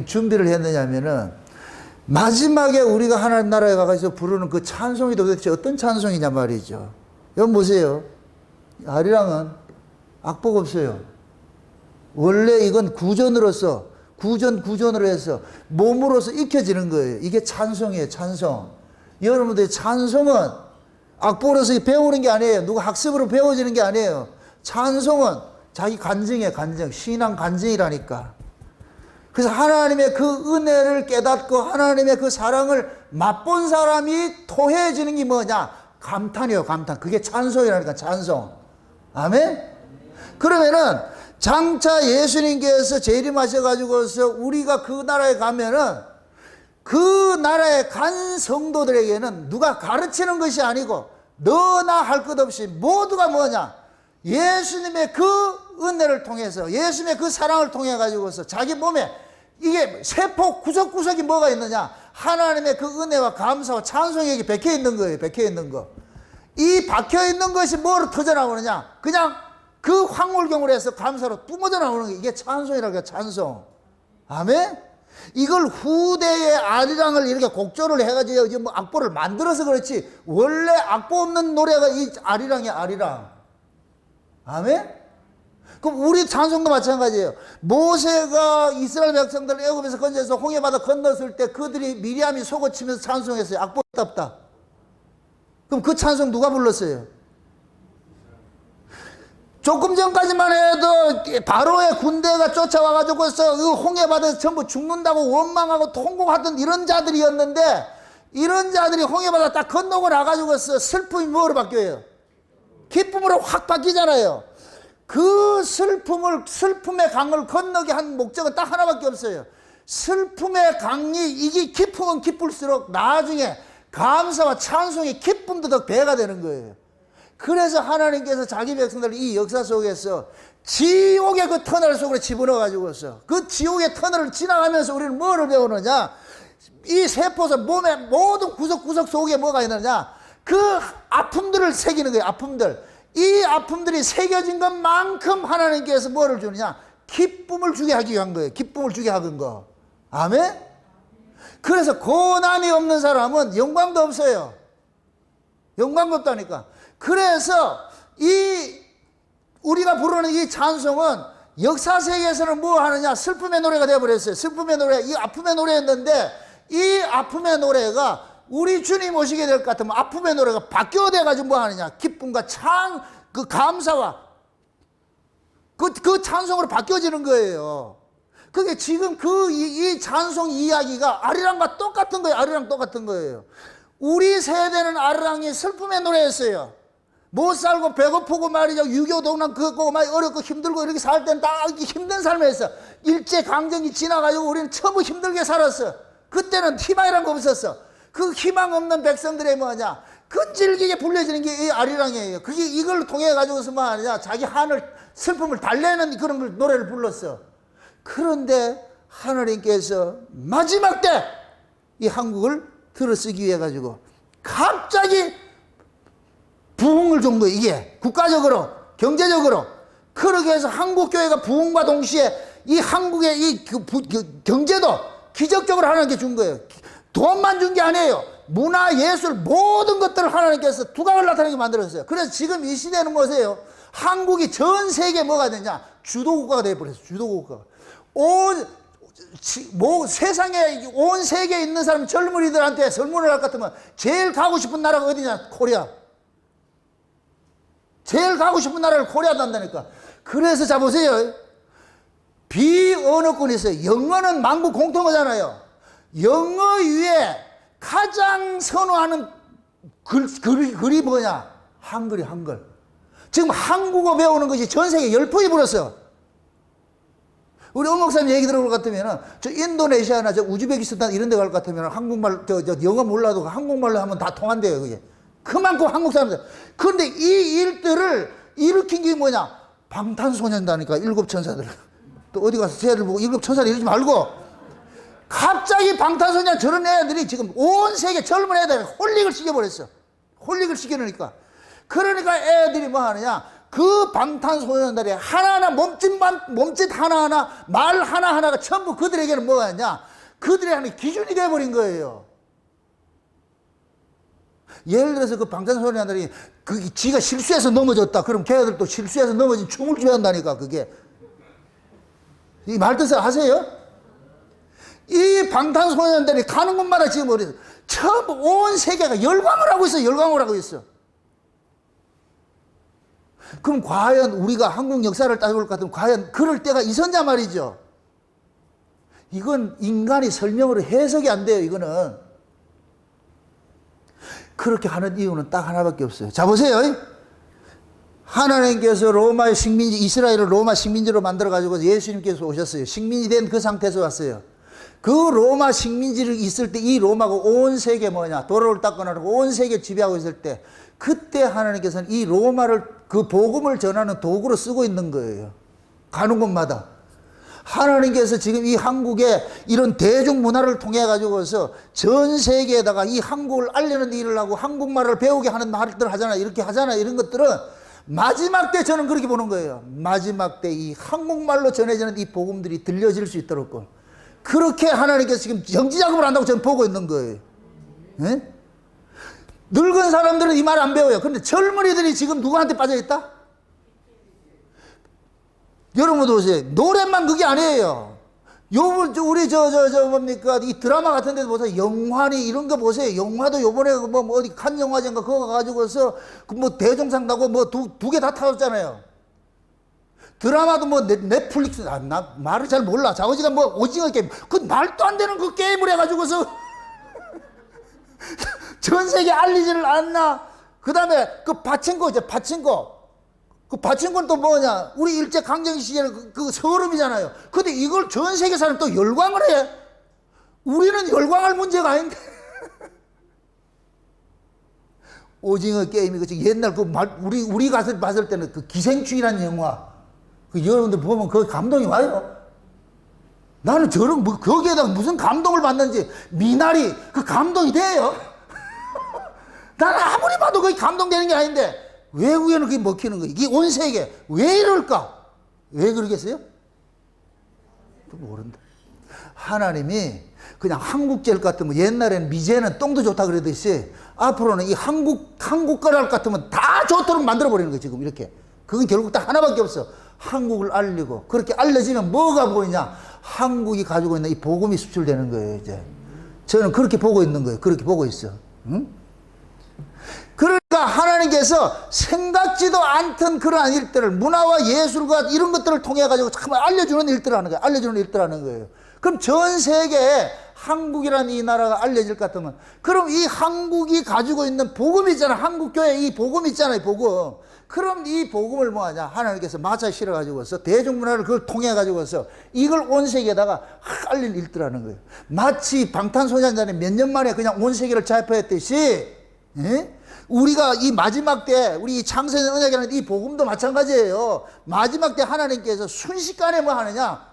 준비를 했느냐면은 마지막에 우리가 하나님 나라에 가서 부르는 그 찬송이 도대체 어떤 찬송이냐 말이죠. 여러분 보세요. 아리랑은 악보가 없어요. 원래 이건 구전으로 해서 몸으로서 익혀지는 거예요. 이게 찬송이에요, 찬송. 여러분들 찬송은 악보로서 배우는 게 아니에요. 누가 학습으로 배워지는 게 아니에요. 찬송은 자기 간증이에요, 간증. 신앙 간증이라니까. 그래서 하나님의 그 은혜를 깨닫고 하나님의 그 사랑을 맛본 사람이 토해지는 게 뭐냐? 감탄이에요, 감탄. 그게 찬송이라니까, 찬송. 아멘? 그러면은 장차 예수님께서 재림하셔가지고서 우리가 그 나라에 가면은 그 나라에 간 성도들에게는 누가 가르치는 것이 아니고 너나 할 것 없이 모두가 뭐냐? 예수님의 그 은혜를 통해서 예수님의 그 사랑을 통해 가지고서 자기 몸에 이게 세포 구석구석이 뭐가 있느냐? 하나님의 그 은혜와 감사와 찬송이 여기 박혀 있는 거예요. 박혀 있는 거. 이 박혀 있는 것이 뭐로 터져 나오느냐? 그냥 그 황홀경으로 해서 감사로 뿜어져 나오는 게 이게 찬송이라고 해요. 찬송. 아멘? 이걸 후대의 아리랑을 이렇게 곡조를 해가지고 뭐 악보를 만들어서 그렇지 원래 악보 없는 노래가 이 아리랑이야, 아리랑. 아멘? 그럼 우리 찬송도 마찬가지예요. 모세가 이스라엘 백성들을 애굽에서 건져서 홍해바다 건넜을 때 그들이 미리암이 속을 치면서 찬송했어요. 악보 없다. 그럼 그 찬송 누가 불렀어요? 조금 전까지만 해도 바로의 군대가 쫓아와가지고서 그 홍해바다에서 전부 죽는다고 원망하고 통곡하던 이런 자들이었는데 이런 자들이 홍해바다 딱 건너고 나가지고서 슬픔이 뭐로 바뀌어요? 기쁨으로 확 바뀌잖아요. 그 슬픔의 강을 건너게 한 목적은 딱 하나밖에 없어요. 슬픔의 강이 이게 깊으면 깊을수록 나중에 감사와 찬송의 기쁨도 더 배가 되는 거예요. 그래서 하나님께서 자기 백성들을 이 역사 속에서 지옥의 그 터널 속으로 집어넣어 가지고서 그 지옥의 터널을 지나가면서 우리는 뭐를 배우느냐? 이 세포서 몸의 모든 구석구석 속에 뭐가 있느냐? 그 아픔들을 새기는 거예요. 아픔들. 이 아픔들이 새겨진 것만큼 하나님께서 뭐를 주느냐? 기쁨을 주게 하기 위한 거예요. 기쁨을 주게 하는 거. 아멘? 그래서 고난이 없는 사람은 영광도 없어요. 영광도 없다니까. 그래서 우리가 부르는 이 찬송은 역사 세계에서는 뭐 하느냐? 슬픔의 노래가 되어버렸어요. 슬픔의 노래, 이 아픔의 노래였는데 이 아픔의 노래가 우리 주님 오시게 될 것 같으면 아픔의 노래가 바뀌어돼가지고 뭐 하느냐? 기쁨과 그 감사와 그 찬송으로 바뀌어지는 거예요. 그게 지금 이 찬송 이야기가 아리랑과 똑같은 거예요. 아리랑 똑같은 거예요. 우리 세대는 아리랑이 슬픔의 노래였어요. 못 살고 배고프고 말이죠. 6.25 동란 그거 막 어렵고 힘들고 이렇게 살 때는 다 힘든 삶이었어. 일제강점기 지나가지고 우리는 전부 힘들게 살았어. 그때는 희망이란 거 없었어. 그 희망 없는 백성들의 뭐냐? 끈질기게 불려지는 게 이 아리랑이에요. 그게 이걸 통해 가지고서 뭐 하느냐? 자기 한을 슬픔을 달래는 그런 걸 노래를 불렀어. 그런데 하나님께서 마지막 때 이 한국을 들어쓰기 위해 가지고 갑자기 부흥을 준 거예요. 이게 국가적으로 경제적으로 그렇게 해서 한국교회가 부흥과 동시에 이 한국의 경제도 기적적으로 하나님께 준 거예요. 돈만 준 게 아니에요. 문화, 예술 모든 것들을 하나님께서 두각을 나타나게 만들었어요. 그래서 지금 이 시대는 뭐세요? 한국이 전 세계에 뭐가 되냐? 주도국가가 되어버렸어요. 주도국가가. 세상에 온 세계에 있는 사람 젊은이들한테 설문을 할 것 같으면 제일 가고 싶은 나라가 어디냐? 코리아. 제일 가고 싶은 나라를 코리아도 한다니까. 그래서 자 보세요. 비언어권이 있어요. 영어는 만국 공통어잖아요. 영어 위에 가장 선호하는 글이 뭐냐? 한글이 한글. 지금 한국어 배우는 것이 전 세계 열풍이 불었어요. 우리 엄 목사님 얘기 들어볼 것 같으면 저 인도네시아나 저 우즈베키스탄 이런 데 갈 것 같으면 한국말 저 영어 몰라도 한국말로 하면 다 통한대요. 그게 그만큼 한국 사람들. 그런데 이 일들을 일으킨 게 뭐냐? 방탄소년단이니까 일곱 천사들. 또 어디 가서 쟤들 보고 일곱 천사들 이러지 말고 갑자기 방탄소년 저런 애들이 지금 온 세계 젊은 애들 홀릭을 시켜버렸어. 홀릭을 시켜놓으니까. 그러니까 애들이 뭐 하느냐? 그 방탄소년단이 하나하나 몸짓 하나하나 말 하나하나가 전부 그들에게는 뭐였냐? 그들의 하나의 기준이 되어버린 거예요. 예를 들어서 그 방탄소년단이 지가 실수해서 넘어졌다. 그럼 걔들도 실수해서 넘어진 춤을 춰야 한다니까, 그게. 이 말 뜻을 아세요? 이 방탄소년단이 가는 곳마다 지금 어디 전부 온 세계가 열광을 하고 있어. 열광을 하고 있어. 그럼 과연 우리가 한국 역사를 따져볼 것 같으면 과연 그럴 때가 있었냐 말이죠. 이건 인간이 설명으로 해석이 안 돼요. 이거는. 그렇게 하는 이유는 딱 하나밖에 없어요. 자, 보세요. 하나님께서 로마의 식민지, 이스라엘을 로마 식민지로 만들어가지고 예수님께서 오셨어요. 식민지 된 그 상태에서 왔어요. 그 로마 식민지를 있을 때 이 로마가 온 세계 뭐냐, 도로를 닦아나고 온 세계 지배하고 있을 때 그때 하나님께서는 이 로마를 그 복음을 전하는 도구로 쓰고 있는 거예요. 가는 곳마다. 하나님께서 지금 이 한국에 이런 대중문화를 통해 가지고서 전 세계에다가 이 한국을 알리는 일을 하고 한국말을 배우게 하는 말들 하잖아. 이렇게 하잖아. 이런 것들은 마지막 때 저는 그렇게 보는 거예요. 마지막 때 이 한국말로 전해지는 이 복음들이 들려질 수 있도록. 그렇게 하나님께서 지금 정치작업을 한다고 저는 보고 있는 거예요. 네? 늙은 사람들은 이 말 안 배워요. 그런데 젊은이들이 지금 누구한테 빠져있다? 여러분도 보세요. 노래만 그게 아니에요. 우리 뭡니까? 이 드라마 같은 데도 보세요. 영화니 이런 거 보세요. 영화도 요번에 뭐 어디 칸 영화제인가 그거 가지고서 뭐 대종상 나고 뭐 두 개 다 타졌잖아요. 드라마도 뭐 넷플릭스, 나 말을 잘 몰라. 자오지가 뭐 오징어 게임. 그 말도 안 되는 그 게임을 해가지고서 전 세계 알리지를 않나. 그 다음에 그 파친코 있죠. 파친코. 그 파친코는 또 뭐냐? 우리 일제 강점기 시절 그 서름이잖아요. 근데 이걸 전 세계 사람 또 열광을 해. 우리는 열광할 문제가 아닌데. 오징어 게임이 그치. 옛날 우리 가서 봤을 때는 그 기생충이라는 영화. 그 여러분들 보면 그 감동이 와요. 나는 저런 거기에다가 무슨 감동을 받는지 미나리 그 감동이 돼요. 나는 아무리 봐도 그게 감동되는 게 아닌데 외국에는 그게 먹히는 거예요. 이게 온 세계 왜 이럴까? 왜 그러겠어요? 모른다. 하나님이 그냥 한국제일 같으면 옛날에는 미제는 똥도 좋다 그러듯이 앞으로는 이 한국 거랄 같으면 다 좋도록 만들어 버리는 거예요. 지금 이렇게. 그건 결국 딱 하나밖에 없어. 한국을 알리고 그렇게 알려지면 뭐가 보이냐? 한국이 가지고 있는 이 복음이 수출되는 거예요. 이제 저는 그렇게 보고 있는 거예요. 그렇게 보고 있어. 응? 그러니까 하나님께서 생각지도 않던 그러한 일들을 문화와 예술과 이런 것들을 통해 가지고 참 알려주는 일들을 하는 거예요. 알려주는 일들을 하는 거예요. 그럼 전 세계에 한국이라는 이 나라가 알려질 것 같으면 그럼 이 한국이 가지고 있는 복음이 있잖아. 한국교회 이 복음이 있잖아요. 복음. 그럼 이 복음을 뭐하냐? 하나님께서 마차 실어가지고서 대중문화를 그걸 통해가지고서 이걸 온 세계에다가 알릴 일들하는 거예요. 마치 방탄소년단이 몇 년 만에 그냥 온 세계를 자폐했듯이, 예? 우리가 이 마지막 때, 우리 창세전 언약이라는 이 복음도 마찬가지예요. 마지막 때 하나님께서 순식간에 뭐 하느냐?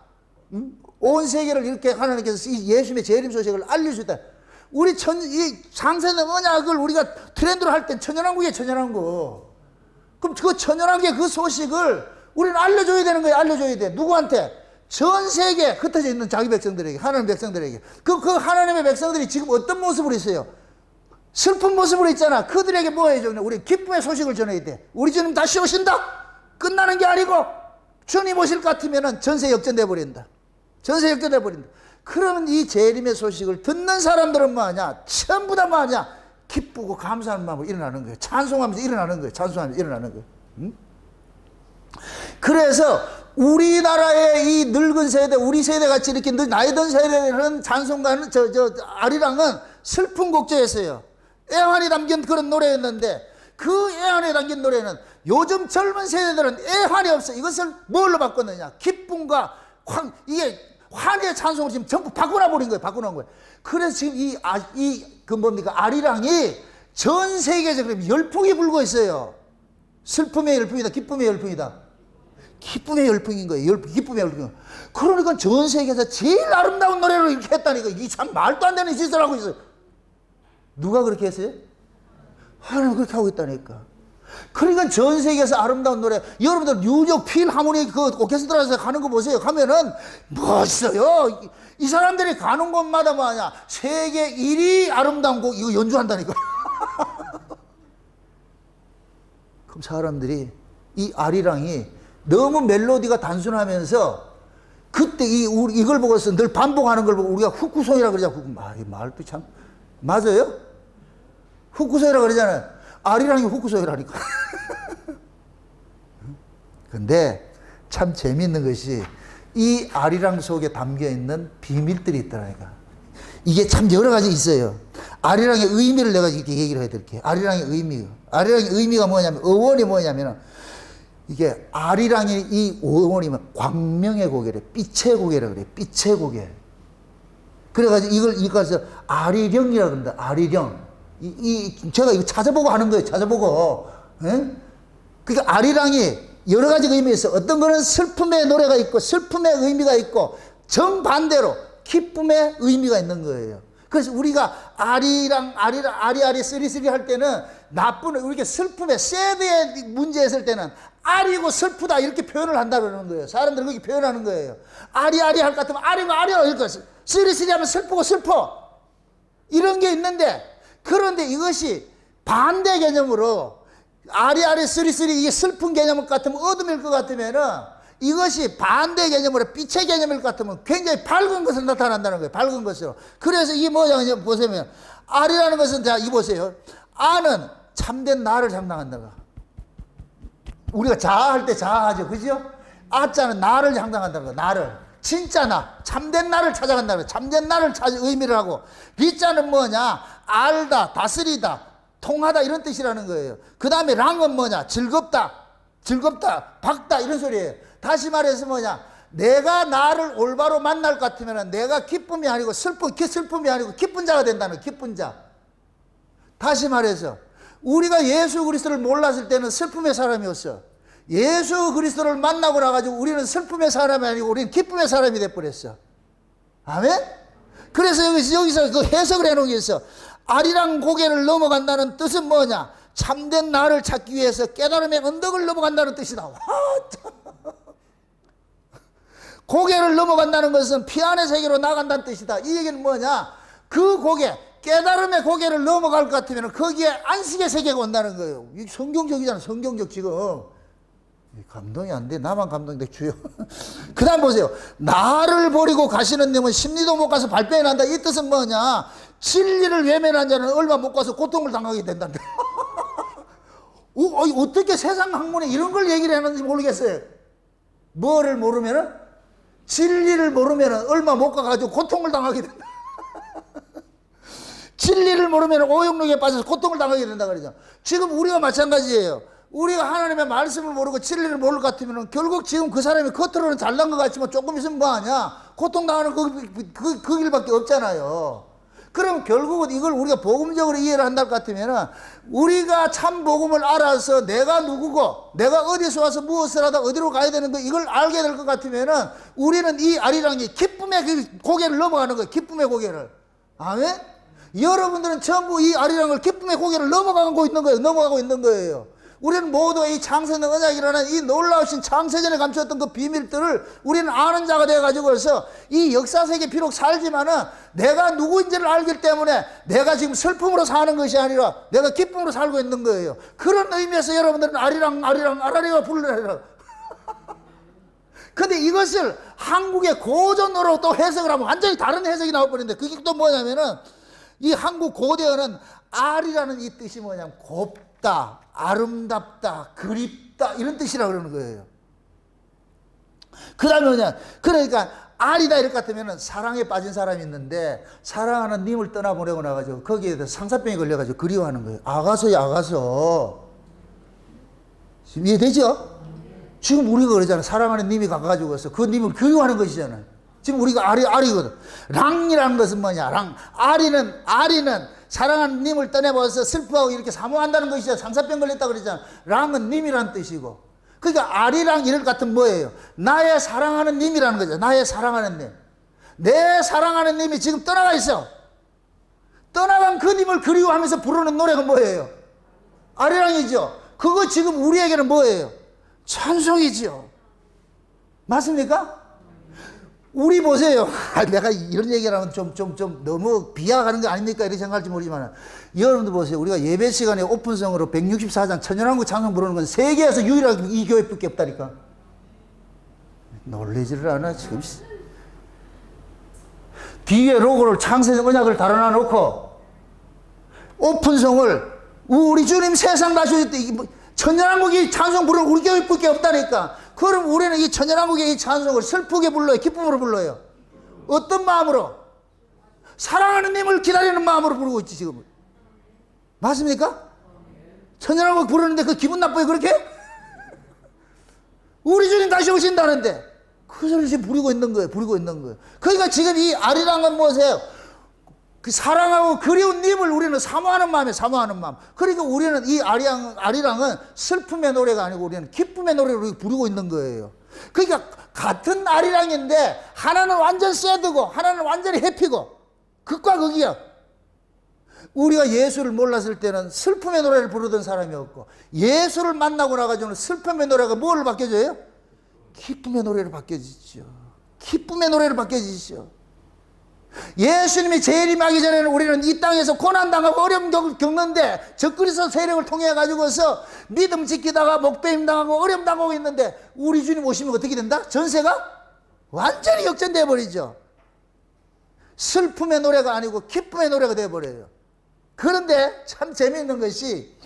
온 세계를 이렇게 하나님께서 이 예수님의 재림 소식을 알릴 수 있다. 우리 이 창세전 언약을 우리가 트렌드로 할 땐 천연왕국이에요, 천연왕국. 그럼 그 천연왕국의 그 소식을 우리는 알려줘야 되는 거예요. 알려줘야 돼. 누구한테? 전 세계에 흩어져 있는 자기 백성들에게, 하나님 백성들에게. 그 하나님의 백성들이 지금 어떤 모습으로 있어요? 슬픈 모습으로 있잖아. 그들에게 뭐 해줘? 우리 기쁨의 소식을 전해야 돼. 우리 주님 다시 오신다? 끝나는 게 아니고 주님 오실 것 같으면 전세 역전돼 버린다. 전세 역전돼 버린다. 그러면 이 재림의 소식을 듣는 사람들은 뭐하냐? 전부 다 뭐하냐? 기쁘고 감사하는 마음으로 일어나는 거예요. 찬송하면서 일어나는 거예요. 찬송하면서 일어나는 거예요. 응? 그래서 우리나라의 이 늙은 세대, 우리 세대 같이 이렇게 나이 든 세대는 찬송가는 아리랑은 슬픈 곡조였어요. 애환이 담긴 그런 노래였는데 그 애환이 담긴 노래는 요즘 젊은 세대들은 애환이 없어. 이것을 뭘로 바꿨느냐? 기쁨과 이게 환희의 찬송을 지금 전부 바꾸나 버린 거예요. 바꾸는 거예요. 그래서 지금 아리랑이 전 세계적으로 열풍이 불고 있어요. 슬픔의 열풍이다. 기쁨의 열풍이다. 기쁨의 열풍인 거예요. 기쁨의 열풍. 그러니까 전 세계에서 제일 아름다운 노래로 이렇게 했다니까. 이게 참 말도 안 되는 짓을 하고 있어요. 누가 그렇게 했어요? 하나님 그렇게 하고 있다니까. 그러니까 전 세계에서 아름다운 노래, 여러분들 뉴욕 필하모니 그 오케스트라에서 가는 거 보세요. 가면은 멋있어요. 이 사람들이 가는 곳마다 뭐냐, 세계 1위 아름다운 곡 이거 연주한다니까. 그럼 사람들이 이 아리랑이 너무 멜로디가 단순하면서 그때 이걸 보고서 늘 반복하는 걸 보고 우리가 후쿠송이라 그러잖아. 이 말도 참 맞아요? 후쿠송이라 그러잖아요. 아리랑이 후쿠송이라니까. 근데 참 재미있는 것이 이 아리랑 속에 담겨 있는 비밀들이 있더라니까. 이게 참 여러 가지 있어요. 아리랑의 의미를 내가 이렇게 얘기를 해드릴게요. 아리랑의 의미가 뭐냐면, 어원이 뭐냐면, 이게 아리랑의 이 어원이면 광명의 고개래. 빛의 고개라 그래. 빛의 고개. 그래가지고 이것을 아리령이라고 그런다. 아리령. 제가 이거 찾아보고 하는 거예요. 찾아보고. 예? 그러니까 아리랑이 여러 가지 의미가 있어. 어떤 거는 슬픔의 노래가 있고, 슬픔의 의미가 있고, 정반대로 기쁨의 의미가 있는 거예요. 그래서 우리가 아리아리 쓰리쓰리 할 때는 우리가 슬픔의, 새드의 문제 있을 때는 아리고 슬프다 이렇게 표현을 한다 그러는 거예요. 사람들은 그렇게 표현하는 거예요. 아리아리 할 것 같으면 아리고 이렇게 쓰리쓰리 하면 슬프고 슬퍼. 이런 게 있는데, 그런데 이것이 반대 개념으로 아리아리 쓰리쓰리 이게 슬픈 개념 같으면 어둠일 것 같으면은 이것이 반대 개념으로 빛의 개념일 것 같으면 굉장히 밝은 것으로 나타난다는 거예요. 밝은 것으로. 그래서 이 뭐냐 보시면 아리라는 것은 자, 이 보세요. 아는 참된 나를 상당한다가. 우리가 자아할 때 자아하죠. 그죠? 아자는 나를 상당한다는 거예요. 나를. 진짜 나, 참된 나를 찾아간다는 거예요. 참된 나를 찾아 의미를 하고, 리자는 뭐냐? 알다, 다스리다, 통하다 이런 뜻이라는 거예요. 그 다음에 랑은 뭐냐? 즐겁다, 밝다 이런 소리예요. 다시 말해서 뭐냐? 내가 나를 올바로 만날 것 같으면 내가 기쁨이 아니고 슬픔이 아니고 기쁜 자가 된다는, 기쁜 자. 다시 말해서 우리가 예수 그리스도를 몰랐을 때는 슬픔의 사람이었어. 예수 그리스도를 만나고 나가지고 우리는 슬픔의 사람이 아니고 우리는 기쁨의 사람이 돼버렸어. 아멘? 그래서 여기서 그 해석을 해놓은 게 있어. 아리랑 고개를 넘어간다는 뜻은 뭐냐? 참된 나를 찾기 위해서 깨달음의 언덕을 넘어간다는 뜻이다. 고개를 넘어간다는 것은 피안의 세계로 나간다는 뜻이다. 이 얘기는 뭐냐? 그 고개, 깨달음의 고개를 넘어갈 것 같으면 거기에 안식의 세계가 온다는 거예요. 이게 성경적이잖아. 성경적 지금. 감동이 안 돼. 나만 감동인데 주여. 그 다음 보세요. 나를 버리고 가시는 님은 십리도 못 가서 발병이 난다. 이 뜻은 뭐냐? 진리를 외면한 자는 얼마 못 가서 고통을 당하게 된단다. 어떻게 세상 학문에 이런 걸 얘기를 하는지 모르겠어요. 뭐를 모르면은? 진리를 모르면은 얼마 못 가가지고 고통을 당하게 된다. 진리를 모르면 오용록에 빠져서 고통을 당하게 된다 그러죠. 지금 우리가 마찬가지예요. 우리가 하나님의 말씀을 모르고 진리를 모를 것 같으면 결국 지금 그 사람이 겉으로는 잘난 것 같지만 조금 있으면 뭐하냐? 고통당하는 그 길밖에 없잖아요. 그럼 결국은 이걸 우리가 복음적으로 이해를 한다 것 같으면 우리가 참 복음을 알아서 내가 누구고 내가 어디서 와서 무엇을 하다 어디로 가야 되는 거 이걸 알게 될 것 같으면 우리는 이 아리랑이 기쁨의 그 고개를 넘어가는 거예요. 기쁨의 고개를. 아멘? 여러분들은 전부 이 아리랑을 기쁨의 고개를 넘어가고 있는 거예요. 우리는 모두 이 창세는 언약이라는 이 놀라우신 창세전에 감추었던 그 비밀들을 우리는 아는 자가 되어가지고서 이 역사세계 비록 살지만은 내가 누구인지를 알기 때문에 내가 지금 슬픔으로 사는 것이 아니라 내가 기쁨으로 살고 있는 거예요. 그런 의미에서 여러분들은 아라리가 부르라. 근데 이것을 한국의 고전어로 또 해석을 하면 완전히 다른 해석이 나와버리는데 그게 또 뭐냐면은 이 한국 고대어는 알이라는 이 뜻이 뭐냐면 곱다, 아름답다, 그립다 이런 뜻이라고 그러는 거예요. 그 다음에 뭐냐? 그러니까 알이다 이럴 것 같으면 사랑에 빠진 사람이 있는데 사랑하는 님을 떠나보내고 나가지고 거기에 상사병이 걸려가지고 그리워하는 거예요. 아가서. 지금 이해되죠? 지금 우리가 그러잖아. 사랑하는 님이 가가지고서 그 님을 그리워하는 것이잖아요. 지금 우리가 알이거든. 랑이라는 것은 뭐냐? 아리는 사랑하는 님을 떠내버려서 슬퍼하고 이렇게 사모한다는 것이죠. 상사병 걸렸다 그러잖아. 랑은 님이라는 뜻이고. 그러니까 아리랑 이럴 같은 뭐예요? 나의 사랑하는 님이라는 거죠. 나의 사랑하는 님. 내 사랑하는 님이 지금 떠나가 있어. 떠나간 그 님을 그리워하면서 부르는 노래가 뭐예요? 아리랑이죠. 그거 지금 우리에게는 뭐예요? 찬송이지요. 맞습니까? 우리 보세요. 내가 이런 얘기를 하면 좀 너무 비하하는 거 아닙니까? 이렇게 생각할지 모르지만, 여러분들 보세요. 우리가 예배 시간에 오픈성으로 164장 천연왕국 찬송 부르는 건 세계에서 유일하게 이 교회밖에 없다니까. 놀라지를 않아, 지금. 뒤에 로고를 창세적 언약을 달아놔 놓고, 오픈성을 우리 주님 세상 다시 천연왕국이 찬송 부르는 우리 교회밖에 없다니까. 그럼 우리는 이 천연왕국의 이 찬송을 슬프게 불러요? 기쁨으로 불러요? 어떤 마음으로? 사랑하는 님을 기다리는 마음으로 부르고 있지, 지금. 맞습니까? 천연왕국 부르는데 그 기분 나빠요, 그렇게? 우리 주님 다시 오신다는데 그 소리를 지금 부리고 있는 거예요. 부리고 있는 거예요. 그러니까 지금 이 아리랑은 뭐세요? 그 사랑하고 그리운 님을 우리는 사모하는 마음이에요. 사모하는 마음. 그러니까 우리는 이 아리랑은 슬픔의 노래가 아니고 우리는 기쁨의 노래를 부르고 있는 거예요. 그러니까 같은 아리랑인데 하나는 완전 새드고 하나는 완전히 해피고 극과 극이야. 우리가 예수를 몰랐을 때는 슬픔의 노래를 부르던 사람이었고, 예수를 만나고 나가지고는 슬픔의 노래가 뭐를 바뀌어져요? 기쁨의 노래로 바뀌어지죠. 기쁨의 노래로 바뀌어지죠. 예수님이 재림하기 전에는 우리는 이 땅에서 고난당하고 어려움 겪는데, 적그리스도 세력을 통해 가지고서 믿음 지키다가 목배임 당하고 어려움 당하고 있는데, 우리 주님 오시면 어떻게 된다? 전세가 완전히 역전되어 버리죠. 슬픔의 노래가 아니고 기쁨의 노래가 되어 버려요. 그런데 참 재미있는 것이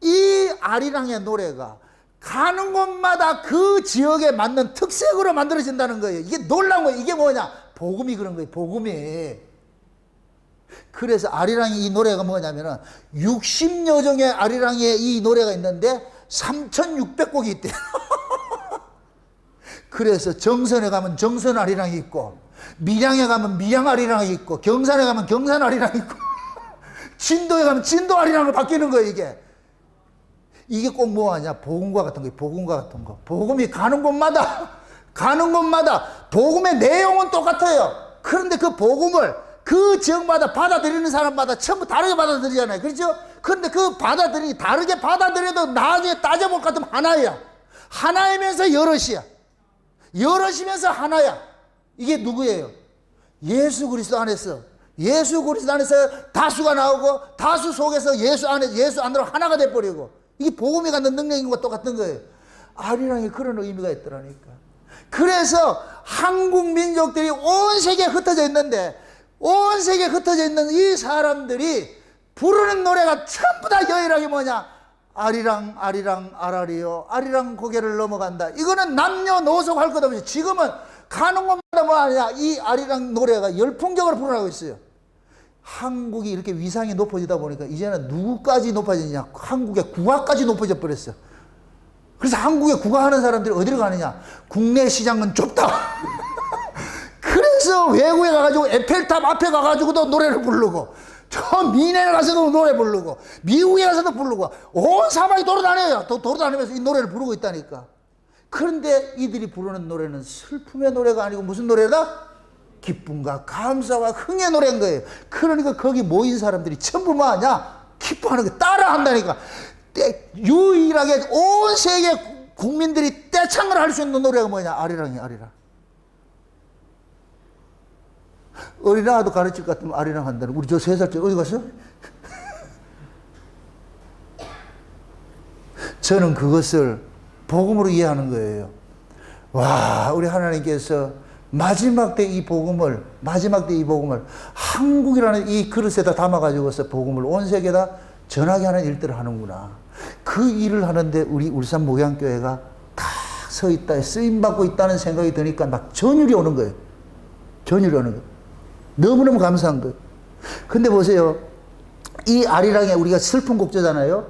이 아리랑의 노래가 가는 곳마다 그 지역에 맞는 특색으로 만들어진다는 거예요. 이게 놀라운 거예요. 이게 뭐냐? 복음이 그런 거예요. 복음이. 그래서 아리랑이 이 노래가 뭐냐면은 60여 종의 아리랑의 이 노래가 있는데 3,600곡이 있대요. 그래서 정선에 가면 정선 아리랑이 있고, 밀양에 가면 밀양 아리랑이 있고, 경산에 가면 경산 아리랑이 있고, 진도에 가면 진도 아리랑으로 바뀌는 거예요, 이게. 이게 꼭 뭐하냐? 복음과 같은 거예요, 복음과 같은 거. 복음이 가는 곳마다 복음의 내용은 똑같아요. 그런데 그 복음을 그 지역마다 받아들이는 사람마다 전부 다르게 받아들이잖아요. 그렇죠? 그런데 그 다르게 받아들여도 나중에 따져볼 것 같으면 하나야. 하나이면서 여럿이야. 여럿이면서 하나야. 이게 누구예요? 예수 그리스도 안에서. 예수 그리스도 안에서 다수가 나오고, 다수 속에서 예수 안으로 하나가 돼버리고, 이게 복음이 갖는 능력인 것과 똑같은 거예요. 아리랑이 그런 의미가 있더라니까. 그래서 한국 민족들이 온 세계에 흩어져 있는데, 온 세계에 흩어져 있는 이 사람들이 부르는 노래가 전부 다 유일하게 뭐냐? 아리랑 아리랑 아라리요, 아리랑 고개를 넘어간다. 이거는 남녀노소 할 것 없이 지금은 가는 곳마다 뭐 하냐? 이 아리랑 노래가 열풍적으로 불어나고 있어요. 한국이 이렇게 위상이 높아지다 보니까 이제는 누구까지 높아지냐? 한국의 국화까지 높아져 버렸어. 그래서 한국에 국화하는 사람들이 어디로 가느냐? 국내 시장은 좁다. 그래서 외국에 가가지고 에펠탑 앞에 가가지고도 노래를 부르고, 저 미네에 가서도 노래 부르고, 미국에 가서도 부르고, 온 사방이 돌아다녀요. 돌아다니면서 이 노래를 부르고 있다니까. 그런데 이들이 부르는 노래는 슬픔의 노래가 아니고 무슨 노래다? 기쁨과 감사와 흥의 노래인 거예요. 그러니까 거기 모인 사람들이 전부 뭐하냐? 기뻐하는 거 따라 한다니까. 유일하게 온 세계 국민들이 떼창을 할 수 있는 노래가 뭐냐? 아리랑이야, 아리랑. 어린아이도 가르칠 것 같으면 아리랑 한다는. 우리 저 3살짜리 어디 갔어? 저는 그것을 복음으로 이해하는 거예요. 와, 우리 하나님께서 마지막 때 이 복음을 한국이라는 이 그릇에다 담아가지고서 복음을 온 세계에다 전하게 하는 일들을 하는구나. 그 일을 하는데 우리 울산 목양교회가 다 서 있다, 쓰임받고 있다는 생각이 드니까 막 전율이 오는 거예요. 전율이 오는 거예요. 너무너무 감사한 거예요. 근데 보세요. 이 아리랑에 우리가 슬픈 곡조잖아요.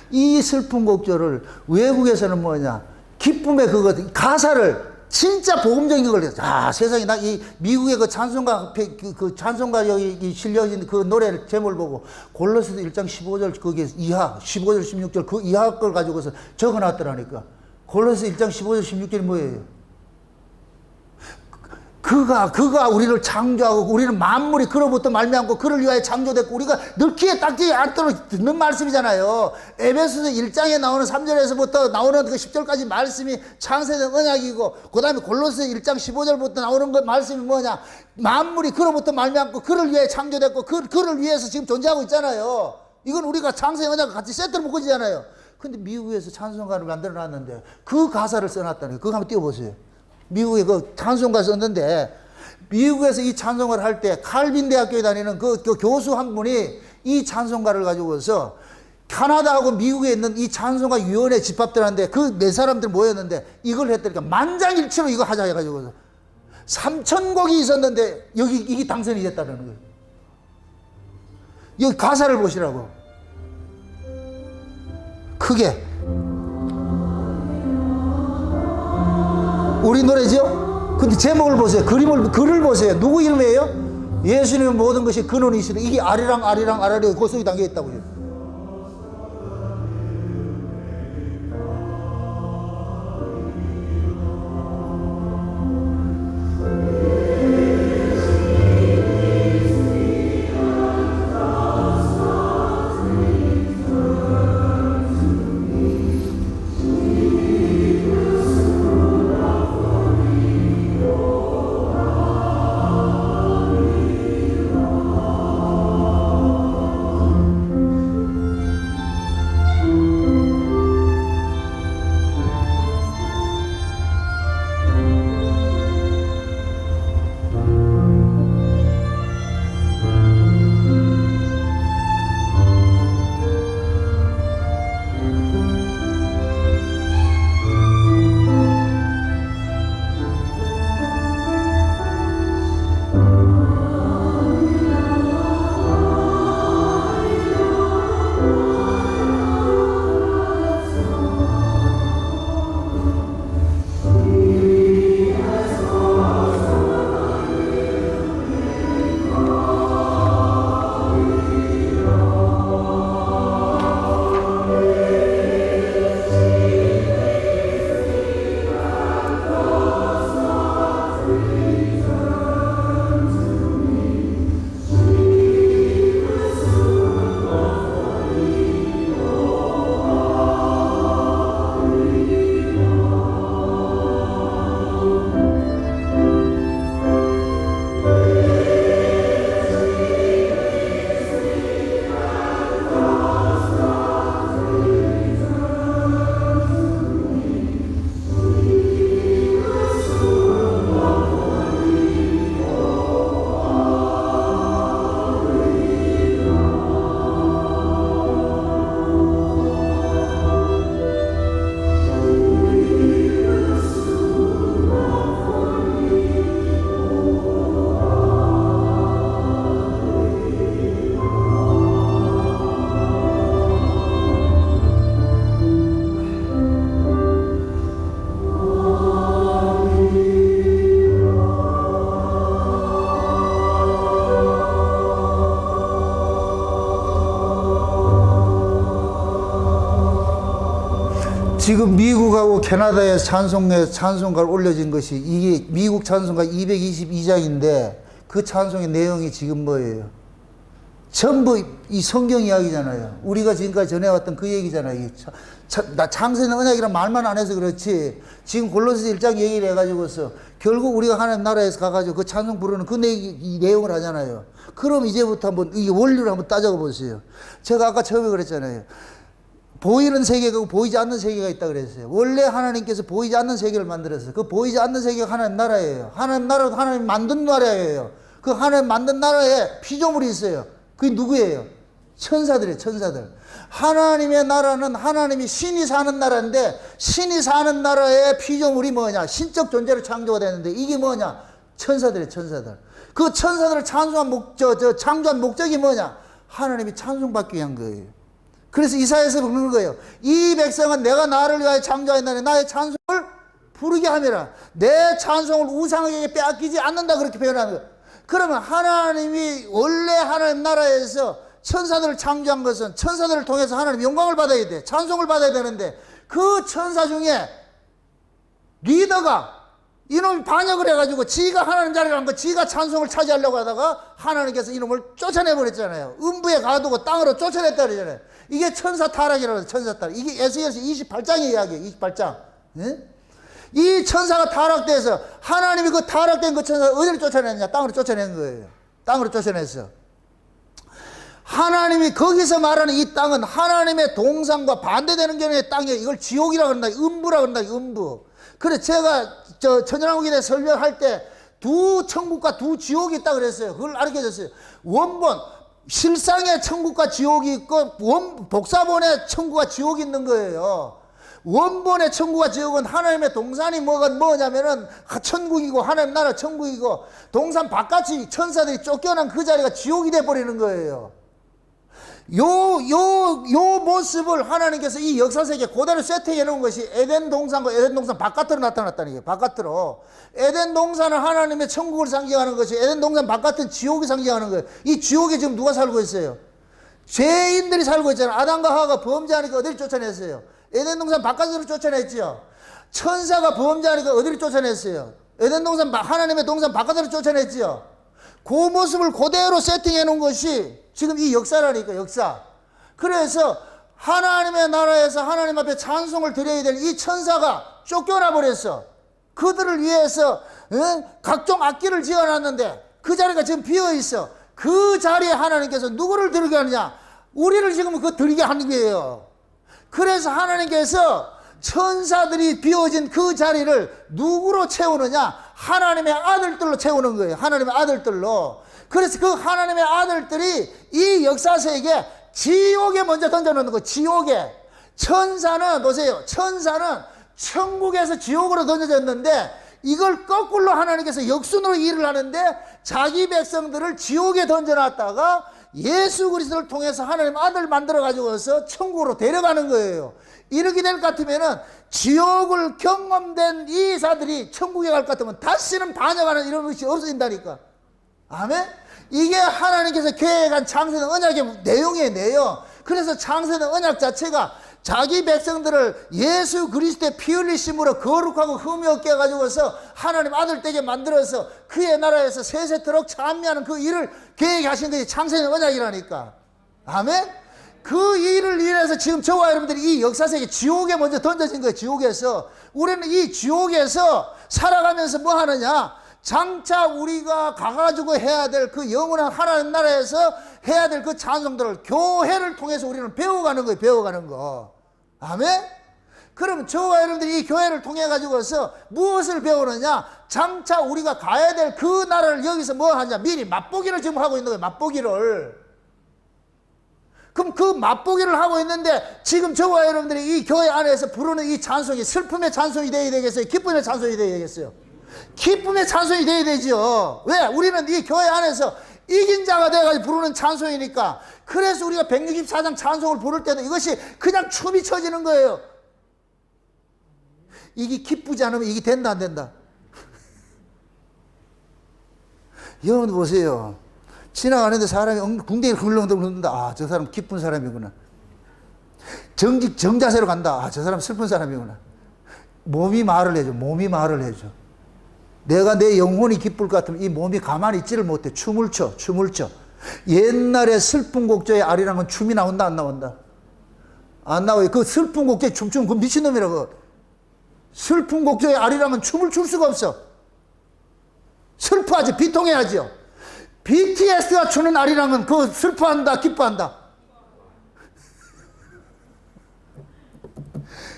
이 슬픈 곡조를 외국에서는 뭐냐? 기쁨의 그거, 가사를 진짜 복음적인 걸 해서, 세상에, 나 이 미국의 그 찬송가, 그 찬송가 여기 실려진 그 노래 제목을 보고, 골로새서 1장 15절, 거기에 이하, 15절, 16절, 그 이하 걸 가지고서 적어 놨더라니까. 골로새서 1장 15절, 16절이 뭐예요? 그 그가 우리를 창조하고 우리는 만물이 그로부터 말미암고 그를 위하여 창조됐고 우리가 늘 귀에 딱지 않도록 듣는 말씀이잖아요. 에베소서 1장에 나오는 3절에서부터 나오는 그 10절까지 말씀이 창세된 언약이고 그 다음에 골로새 1장 15절부터 나오는 그 말씀이 뭐냐, 만물이 그로부터 말미암고 그를 위하여 창조됐고 그를 위해서 지금 존재하고 있잖아요. 이건 우리가 창세 언약과 같이 세트로 묶어지잖아요. 근데 미국에서 찬송가를 만들어 놨는데 그 가사를 써놨다는 거예요. 그거 한번 띄워보세요. 미국에 그 찬송가 썼는데, 미국에서 이 찬송가를 할 때 칼빈 대학교에 다니는 그 교수 한 분이 이 찬송가를 가지고서 캐나다하고 미국에 있는 이 찬송가 위원회 집합들한테 그 네 사람들 모였는데 이걸 했다니까 만장일치로 이거 하자 해가지고 3,000곡이 있었는데 여기 이게 당선이 됐다는 거예요. 여기 가사를 보시라고. 크게. 우리 노래죠? 근데 제목을 보세요. 글을 보세요. 누구 이름이에요? 예수님의 모든 것이 근원이시다. 이게 아리랑 그 속에 담겨 있다고요. 지금 미국하고 캐나다의 찬송가를 올려진 것이 이게 미국 찬송가 222장인데 그 찬송의 내용이 지금 뭐예요? 전부 이 성경 이야기잖아요. 우리가 지금까지 전해왔던 그 얘기잖아요. 창세는 언약이란 말만 안 해서 그렇지 지금 골로새 1장 얘기를 해가지고서 결국 우리가 하나님 나라에서 가가지고 그 찬송 부르는 그 내용을 하잖아요. 그럼 이제부터 한번 이 원리를 한번 따져가 보세요. 제가 아까 처음에 그랬잖아요. 보이는 세계가 보이지 않는 세계가 있다 그랬어요. 원래 하나님께서 보이지 않는 세계를 만들었어요. 그 보이지 않는 세계가 하나님 나라예요. 하나님 나라도 하나님 만든 나라예요. 그 하나님 만든 나라에 피조물이 있어요. 그게 누구예요? 천사들이에요. 천사들. 하나님의 나라는 하나님이 신이 사는 나라인데 신이 사는 나라의 피조물이 뭐냐? 신적 존재로 창조가 되는데 이게 뭐냐? 천사들이에요. 천사들. 그 천사들을 창조한 목적이 뭐냐? 하나님이 찬송받기 위한 거예요. 그래서 이사야에서 부르는 거예요. 이 백성은 내가 나를 위하여 창조하였나니 나의 찬송을 부르게 함이라. 내 찬송을 우상에게 빼앗기지 않는다 그렇게 표현하는 거예요. 그러면 하나님이 원래 하나님 나라에서 천사들을 창조한 것은 천사들을 통해서 하나님 영광을 받아야 돼. 찬송을 받아야 되는데 그 천사 중에 리더가 이놈이 반역을 해가지고 지가 하나님 자리를 한 거, 지가 찬송을 차지하려고 하다가 하나님께서 이놈을 쫓아내버렸잖아요. 음부에 가두고 땅으로 쫓아냈다 그러잖아요. 이게 천사 타락이라고 해요. 천사 타락. 이게 에스겔서 28장의 이야기예요. 28장. 예? 이 천사가 타락돼서 하나님이 그 타락된 그 천사를 어디를 쫓아냈냐? 땅으로 쫓아낸 거예요. 땅으로 쫓아냈어. 하나님이 거기서 말하는 이 땅은 하나님의 동산과 반대되는 견해의 땅이에요. 이걸 지옥이라고 한다. 음부라고 한다. 음부. 그래 제가 천연왕국에 대해 설명할 때 두 천국과 두 지옥이 있다고 그랬어요. 그걸 알려줬어요. 원본 실상의 천국과 지옥이 있고 복사본의 천국과 지옥이 있는 거예요. 원본의 천국과 지옥은 하나님의 동산이 뭐냐면은 천국이고 하나님 나라 천국이고 동산 바깥이 천사들이 쫓겨난 그 자리가 지옥이 돼버리는 거예요. 요 모습을 하나님께서 이 역사세계에 그대로 세팅해 놓은 것이 에덴 동산과 에덴 동산 바깥으로 나타났다는 거예요. 바깥으로. 에덴 동산은 하나님의 천국을 상징하는 것이 에덴 동산 바깥은 지옥이 상징하는 거예요. 이 지옥에 지금 누가 살고 있어요? 죄인들이 살고 있잖아요. 아담과 하와가 범죄하니까 어디를 쫓아냈어요? 에덴 동산 바깥으로 쫓아냈죠. 천사가 범죄하니까 어디를 쫓아냈어요? 에덴 동산 하나님의 동산 바깥으로 쫓아냈죠. 그 모습을 그대로 세팅해 놓은 것이 지금 이 역사라니까, 역사. 그래서 하나님의 나라에서 하나님 앞에 찬송을 드려야 될 이 천사가 쫓겨나 버렸어. 그들을 위해서 각종 악기를 지어놨는데 그 자리가 지금 비어 있어. 그 자리에 하나님께서 누구를 들게 하느냐? 우리를 지금 그 들게 하는 거예요. 그래서 하나님께서 천사들이 비워진 그 자리를 누구로 채우느냐? 하나님의 아들들로 채우는 거예요. 하나님의 아들들로. 그래서 그 하나님의 아들들이 이 역사세계에 지옥에 먼저 던져놓는 거예요. 지옥에. 천사는 보세요. 천사는 천국에서 지옥으로 던져졌는데 이걸 거꾸로 하나님께서 역순으로 일을 하는데 자기 백성들을 지옥에 던져놨다가 예수 그리스도를 통해서 하나님 아들 만들어 가지고서 천국으로 데려가는 거예요. 이렇게 될 것 같으면은 지옥을 경험된 이 사들이 천국에 갈 것 같으면 다시는 반역하는 이런 것이 없어진다니까. 아멘? 이게 하나님께서 계획한 창세된 언약의 내용이에요, 내용. 그래서 창세된 언약 자체가 자기 백성들을 예수 그리스도의 피 흘리심으로 거룩하고 흠이 없게 해가지고서 하나님 아들 되게 만들어서 그의 나라에서 세세토록 찬미하는 그 일을 계획하신 것이 창세된 언약이라니까. 아멘? 그 일을 위해서 지금 저와 여러분들이 이 역사세계 지옥에 먼저 던져진 거예요. 지옥에서. 우리는 이 지옥에서 살아가면서 뭐 하느냐? 장차 우리가 가가지고 해야 될 그 영원한 하나님 나라에서 해야 될 그 찬송들을 교회를 통해서 우리는 배워가는 거예요. 배워가는 거. 아멘? 그럼 저와 여러분들이 이 교회를 통해 가지고서 무엇을 배우느냐? 장차 우리가 가야 될 그 나라를 여기서 뭐 하냐? 미리 맛보기를 지금 하고 있는 거예요. 맛보기를. 그럼 그 맛보기를 하고 있는데 지금 저와 여러분들이 이 교회 안에서 부르는 이 찬송이 슬픔의 찬송이 되어야 되겠어요? 기쁨의 찬송이 되어야 되겠어요? 기쁨의 찬송이 되어야 되죠. 왜? 우리는 이 교회 안에서 이긴 자가 되어가지고 부르는 찬송이니까. 그래서 우리가 164장 찬송을 부를 때도 이것이 그냥 춤이 쳐지는 거예요. 이게 기쁘지 않으면 이게 된다 안 된다? 여러분 보세요. 지나가는데 사람이 궁뎅이를 훌렁덩 흔든다. 아, 저 사람 기쁜 사람이구나. 정자세로 간다. 아, 저 사람 슬픈 사람이구나. 몸이 말을 해줘. 몸이 말을 해줘. 내가 내 영혼이 기쁠 것 같으면 이 몸이 가만히 있지를 못해. 춤을 춰. 춤을 춰. 옛날에 슬픈 곡조에 아리랑은 춤이 나온다 안 나온다? 안 나와요. 그 슬픈 곡조에 춤추면 그 미친놈이라고. 슬픈 곡조에 아리랑은 춤을 출 수가 없어. 슬퍼하지. 비통해야지요. BTS가 추는 아리랑은 그 슬퍼한다 기뻐한다.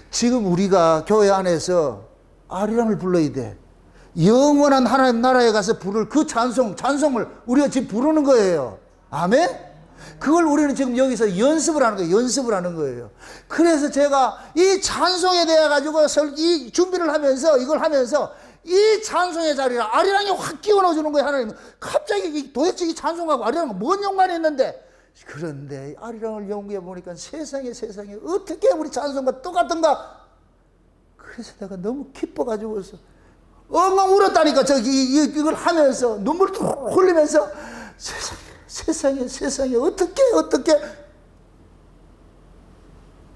지금 우리가 교회 안에서 아리랑을 불러야 돼. 영원한 하나님 나라에 가서 부를 그 찬송을 우리가 지금 부르는 거예요. 아멘? 그걸 우리는 지금 여기서 연습을 하는 거예요. 연습을 하는 거예요. 그래서 제가 이 찬송에 대해 가지고 이 준비를 하면서 이걸 하면서 이 찬송의 자리를 아리랑이 확 끼워 넣어주는 거예요. 하나님은 갑자기 도대체 이 찬송하고 아리랑은 뭔 연관이 있는데, 그런데 아리랑을 연구해 보니까 세상에 어떻게 우리 찬송과 똑같은가. 그래서 내가 너무 기뻐가지고서 엉엉 울었다니까. 이걸 하면서 눈물을 툭 흘리면서 세상에 어떻게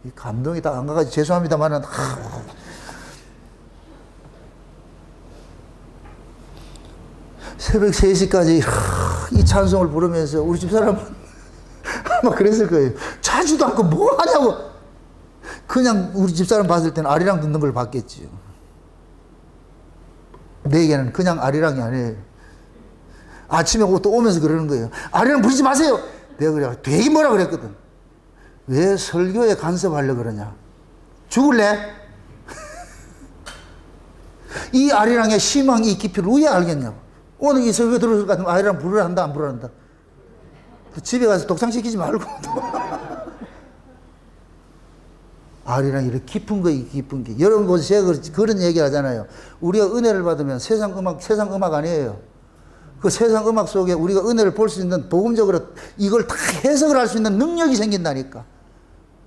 이 감동이 다 안 가가지고 죄송합니다만은 새벽 3시까지 이 찬송을 부르면서 우리 집사람은 아마 그랬을 거예요. 자주도 않고 뭐 하냐고. 그냥 우리 집사람 봤을 때는 아리랑 듣는 걸 봤겠지요. 내게는 그냥 아리랑이 아니에요. 아침에 또 오면서 그러는 거예요. 아리랑 부르지 마세요. 내가 그래 되게 뭐라 그랬거든. 왜 설교에 간섭하려고 그러냐. 죽을래? 이 아리랑의 희망이 이 깊이를 왜 알겠냐고. 오늘 이 설교 들었을 것 같으면 아리랑 부르라 한다 안 부르라 한다. 집에 가서 독창시키지 말고. 아리랑이 이렇게 깊은 거, 깊은 게. 여러분, 제가 그런 얘기 하잖아요. 우리가 은혜를 받으면 세상 음악 아니에요. 그 세상 음악 속에 우리가 은혜를 볼 수 있는 복음적으로 이걸 다 해석을 할 수 있는 능력이 생긴다니까.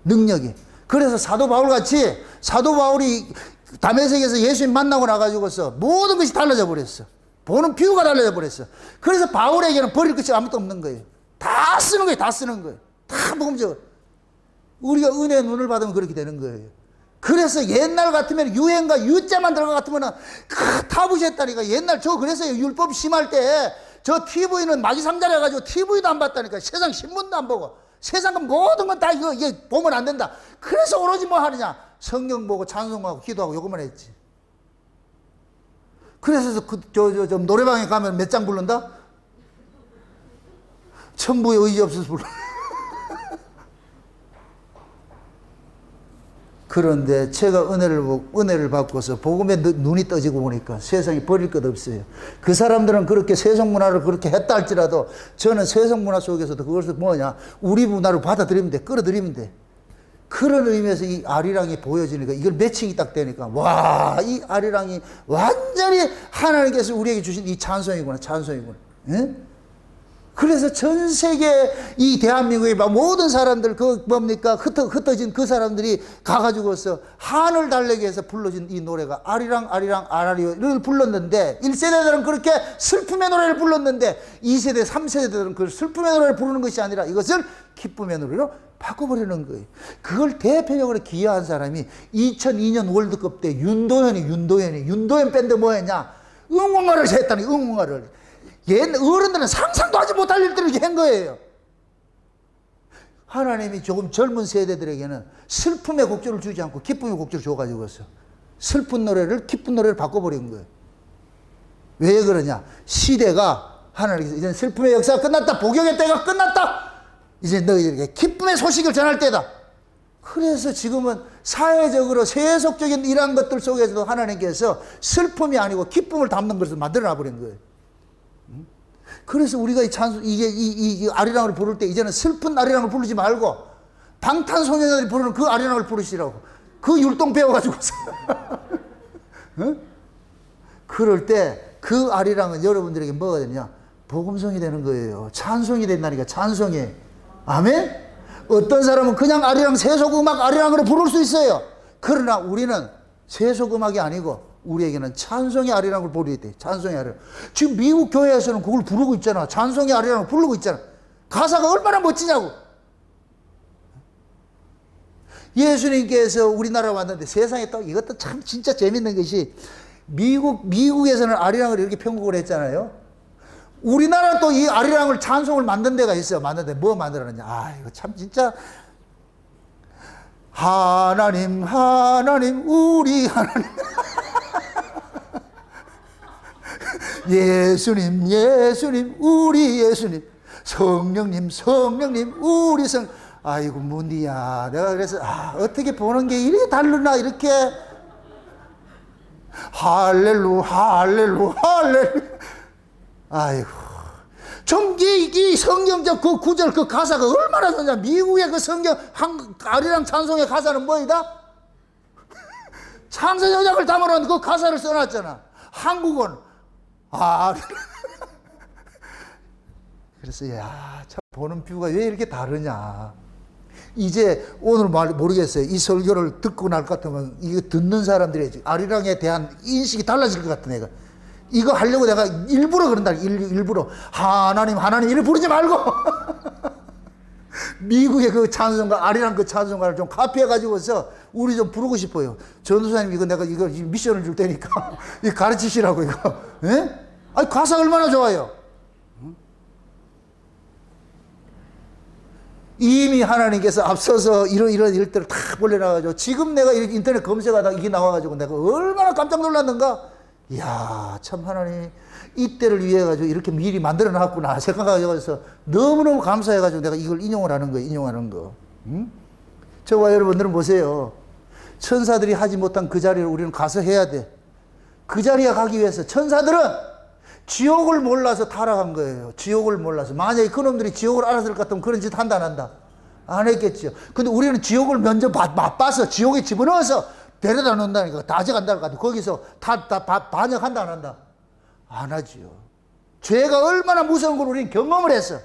능력이. 그래서 사도 바울 같이 사도 바울이 다메섹에서 예수님 만나고 나가지고서 모든 것이 달라져 버렸어. 보는 뷰가 달라져 버렸어. 그래서 바울에게는 버릴 것이 아무것도 없는 거예요. 다 쓰는 거예요. 다 쓰는 거예요. 다 복음적으로. 우리가 은혜의 눈을 받으면 그렇게 되는 거예요. 그래서 옛날 같으면 유행과 유자만 들어가 같으면 타부셨다니까. 옛날 저 그랬어요. 율법 심할 때 저 TV는 마기상자라 해가지고 TV도 안 봤다니까. 세상 신문도 안 보고. 세상 모든 건 다 이거 보면 안 된다. 그래서 오로지 뭐 하느냐. 성경 보고 찬송하고 기도하고 요것만 했지. 그래서 저 노래방에 가면 몇 장 부른다? 천부에 의지 없어서 불러. 그런데 제가 은혜를 받고서 복음에 눈이 떠지고 보니까 세상에 버릴 것 없어요. 그 사람들은 그렇게 세속 문화를 그렇게 했다 할지라도 저는 세속 문화 속에서도 그것을 뭐냐, 우리 문화를 받아들이면 돼, 끌어들이면 돼. 그런 의미에서 이 아리랑이 보여지니까 이걸 매칭이 딱 되니까 와, 이 아리랑이 완전히 하나님께서 우리에게 주신 이 찬송이구나, 찬송이구나. 예? 그래서 전 세계 이 대한민국의 모든 사람들 그 뭡니까 흩어진 그 사람들이 가가지고서 한을 달래기 위해서 불러진 이 노래가 아리랑 아리랑 아라리를 불렀는데 1세대들은 그렇게 슬픔의 노래를 불렀는데 2세대 3세대들은 그 슬픔의 노래를 부르는 것이 아니라 이것을 기쁨의 노래로 바꿔버리는 거예요. 그걸 대표적으로 기여한 사람이 2002년 월드컵 때 윤도현 밴드 뭐였냐, 응원가를 했다니. 응원가를 어른들은 상상도 하지 못할 일들을 이렇게 한 거예요. 하나님이 조금 젊은 세대들에게는 슬픔의 곡조를 주지 않고 기쁨의 곡조를 줘가지고서 슬픈 노래를 기쁜 노래를 바꿔버린 거예요. 왜 그러냐? 시대가 하나님께서 이제 슬픔의 역사가 끝났다, 복역의 때가 끝났다, 이제 너희들에게 기쁨의 소식을 전할 때다. 그래서 지금은 사회적으로 세속적인 이러한 것들 속에서도 하나님께서 슬픔이 아니고 기쁨을 담는 것을 만들어놔 버린 거예요. 그래서 우리가 이 아리랑을 부를 때 이제는 슬픈 아리랑을 부르지 말고 방탄소년단이 부르는 그 아리랑을 부르시라고. 그 율동 배워가지고서. 응? 그럴 때 그 아리랑은 여러분들에게 뭐가 되냐? 복음성이 되는 거예요. 찬송이 된다니까, 찬송이. 아멘? 어떤 사람은 그냥 아리랑, 세속음악 아리랑으로 부를 수 있어요. 그러나 우리는 세속음악이 아니고 우리에게는 찬송의 아리랑을 부르야 돼. 찬송의 아리랑. 지금 미국 교회에서는 그걸 부르고 있잖아. 찬송의 아리랑을 부르고 있잖아. 가사가 얼마나 멋지냐고. 예수님께서 우리나라에 왔는데 세상에 또 이것도 참 진짜 재밌는 것이 미국에서는 아리랑을 이렇게 편곡을 했잖아요. 우리나라는 또 이 아리랑을 찬송을 만든 데가 있어요. 만든 데 뭐 만들었느냐. 아, 이거 참 진짜. 하나님, 하나님, 우리 하나님. 예수님, 예수님, 우리 예수님. 성령님, 성령님, 우리 성. 아이고, 문디야. 내가 그래서, 어떻게 보는 게 이렇게 다르나, 이렇게. 할렐루, 할렐루, 할렐루. 아이고. 좀, 이 성경적 그 구절, 그 가사가 얼마나 좋냐. 미국의 그 성경, 아리랑 찬송의 가사는 뭐이다? 창세전약을 담아놓은 그 가사를 써놨잖아. 한국은, 그래서, 참, 보는 뷰가 왜 이렇게 다르냐. 이제, 오늘 모르겠어요. 이 설교를 듣고 날 것 같으면, 이거 듣는 사람들이 아리랑에 대한 인식이 달라질 것 같아, 내가. 이거 하려고 내가 일부러 그런다. 일부러. 하나님, 하나님, 이를 부르지 말고. 미국의 그 찬송가, 아리랑 그 찬송가를 좀 카피해가지고서 우리 좀 부르고 싶어요. 전도사님, 이거 내가 이거 미션을 줄 테니까. 이거 가르치시라고, 이거. 예? 아니, 가사 얼마나 좋아요. 이미 하나님께서 앞서서 이런 일들을 다 벌려놔가지고 지금 내가 이렇게 인터넷 검색하다 이게 나와가지고 내가 얼마나 깜짝 놀랐는가. 이야, 참 하나님 이때를 위해 가지고 이렇게 미리 만들어 놨구나 생각해서 너무너무 감사해가지고 내가 이걸 인용을 하는 거예요. 인용하는 거. 응? 저와 여러분들은 보세요. 천사들이 하지 못한 그 자리를 우리는 가서 해야 돼. 그 자리에 가기 위해서 천사들은 지옥을 몰라서 타락한 거예요. 지옥을 몰라서. 만약에 그놈들이 지옥을 알았을 것 같으면 그런 짓 한다 안 한다? 안 했겠죠. 근데 우리는 지옥을 먼저 맛봐서 지옥에 집어넣어서 데려다 놓는다니까. 다져간다는 것 같아. 거기서 반역한다 안 한다? 안 하지요. 죄가 얼마나 무서운 걸 우리는 경험을 했어.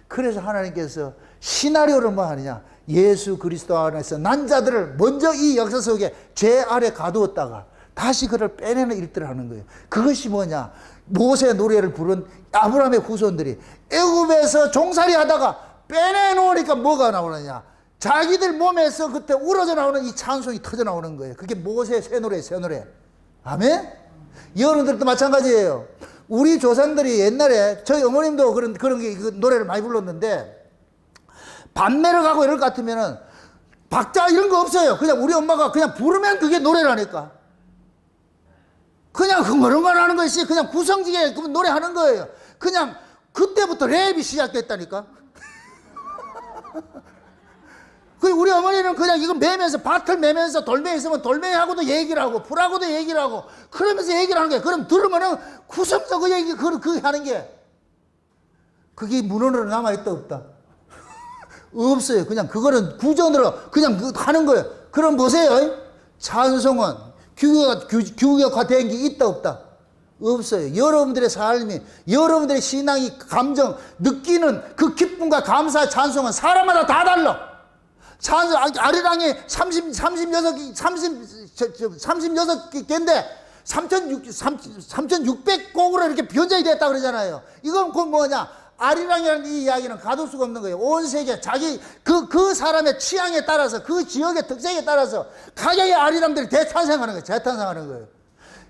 그래서 하나님께서 시나리오를 뭐 하느냐. 예수 그리스도 안에서 난 자들을 먼저 이 역사 속에 죄 아래 가두었다가 다시 그를 빼내는 일들을 하는 거예요. 그것이 뭐냐? 모세 노래를 부른 아브라함의 후손들이 애굽에서 종살이 하다가 빼내놓으니까 뭐가 나오느냐? 자기들 몸에서 그때 우러져 나오는 이 찬송이 터져 나오는 거예요. 그게 모세의 새 노래, 새 노래. 아멘? 여러분들도 마찬가지예요. 우리 조상들이 옛날에 저희 어머님도 그런 그 노래를 많이 불렀는데 밤매를 가고 이럴 것 같으면은 박자 이런 거 없어요. 그냥 우리 엄마가 그냥 부르면 그게 노래라니까. 그냥 흥얼흥얼 하는 것이 그냥 구성지게 노래하는 거예요. 그냥 그때부터 랩이 시작됐다니까. 우리 어머니는 그냥 이거 매면서 밭을 매면서 돌멩이 있으면 돌멩이하고도 얘기를 하고 풀하고도 얘기를 하고 그러면서 얘기를 하는 거예요. 그럼 들으면은 구성서 그 얘기 그 하는 게 그게 문헌으로 남아있다 없다? 없어요. 그냥 그거는 구전으로 그냥 하는 거예요. 그럼 보세요. 찬송은 규격화된 게 있다 없다? 없어요. 여러분들의 삶이, 여러분들의 신앙이 감정, 느끼는 그 기쁨과 감사의 찬송은 사람마다 다 달라. 찬송, 아리랑이 36개인데 3,600곡으로 이렇게 변절이 됐다 그러잖아요. 이건 그 뭐냐? 아리랑이라는 이 이야기는 가둘 수가 없는 거예요. 온 세계 자기 그 사람의 취향에 따라서 그 지역의 특색에 따라서 각양의 아리랑들이 대탄생하는 거예요. 재탄생하는 거예요.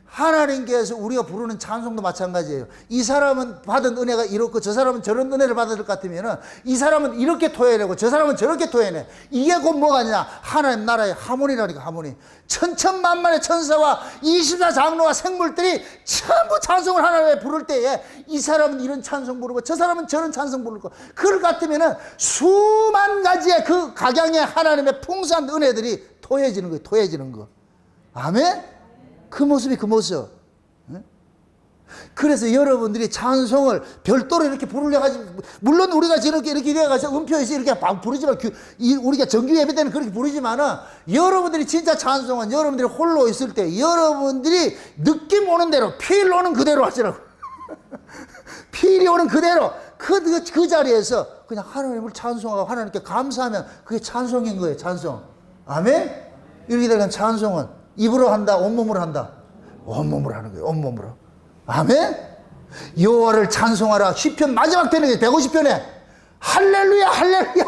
하나님께서 우리가 부르는 찬송도 마찬가지예요. 이 사람은 받은 은혜가 이렇고 저 사람은 저런 은혜를 받을 것 같으면은 이 사람은 이렇게 토해내고 저 사람은 저렇게 토해내. 이게 곧 뭐가 아니냐? 하나님 나라의 하모니라니까. 하모니. 천천만만의 천사와 24장로와 생물들이 전부 찬송을 하나님에 부를 때에 이 사람은 이런 찬송 부르고 저 사람은 저런 찬송 부르고 그럴 것 같으면은 수만 가지의 그 각양의 하나님의 풍성한 은혜들이 토해지는 거예요. 토해지는 거. 아멘? 그 모습이 그 모습. 그래서 여러분들이 찬송을 별도로 이렇게 부르려 하지, 물론 우리가 저렇게 이렇게 돼가지고 음표에서 이렇게 부르지만, 우리가 정규 예배 때는 그렇게 부르지만은, 여러분들이 진짜 찬송은 여러분들이 홀로 있을 때, 여러분들이 느낌 오는 대로, 필 오는 그대로 하시라고. 필이 오는 그대로, 그 자리에서 그냥 하나님을 찬송하고 하나님께 감사하면 그게 찬송인 거예요, 찬송. 아멘? 이렇게 되면 찬송은 입으로 한다, 온몸으로 한다? 온몸으로 하는 거예요, 온몸으로. 아멘? 여호와를 찬송하라. 시편 마지막 편에 150편에 할렐루야 할렐루야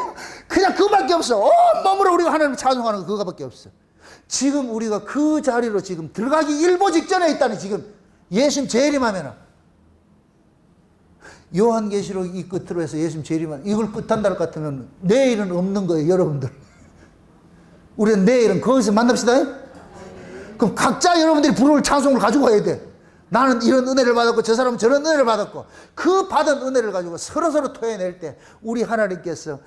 그냥 그거밖에 없어. 온몸으로 우리가 하나님을 찬송하는 거 그거밖에 없어. 지금 우리가 그 자리로 지금 들어가기 일보 직전에 있다니. 지금 예수님 재림하면은, 요한계시록 이 끝으로 해서 예수님 재림하면 이걸 끝한다 할 것 같으면 내일은 없는 거예요, 여러분들. 우리는 내일은 거기서 만납시다. 그럼 각자 여러분들이 부를 찬송을 가지고 가야 돼. 나는 이런 은혜를 받았고 저 사람은 저런 은혜를 받았고, 그 받은 은혜를 가지고 서로서로 토해낼 때 우리 하나님께서,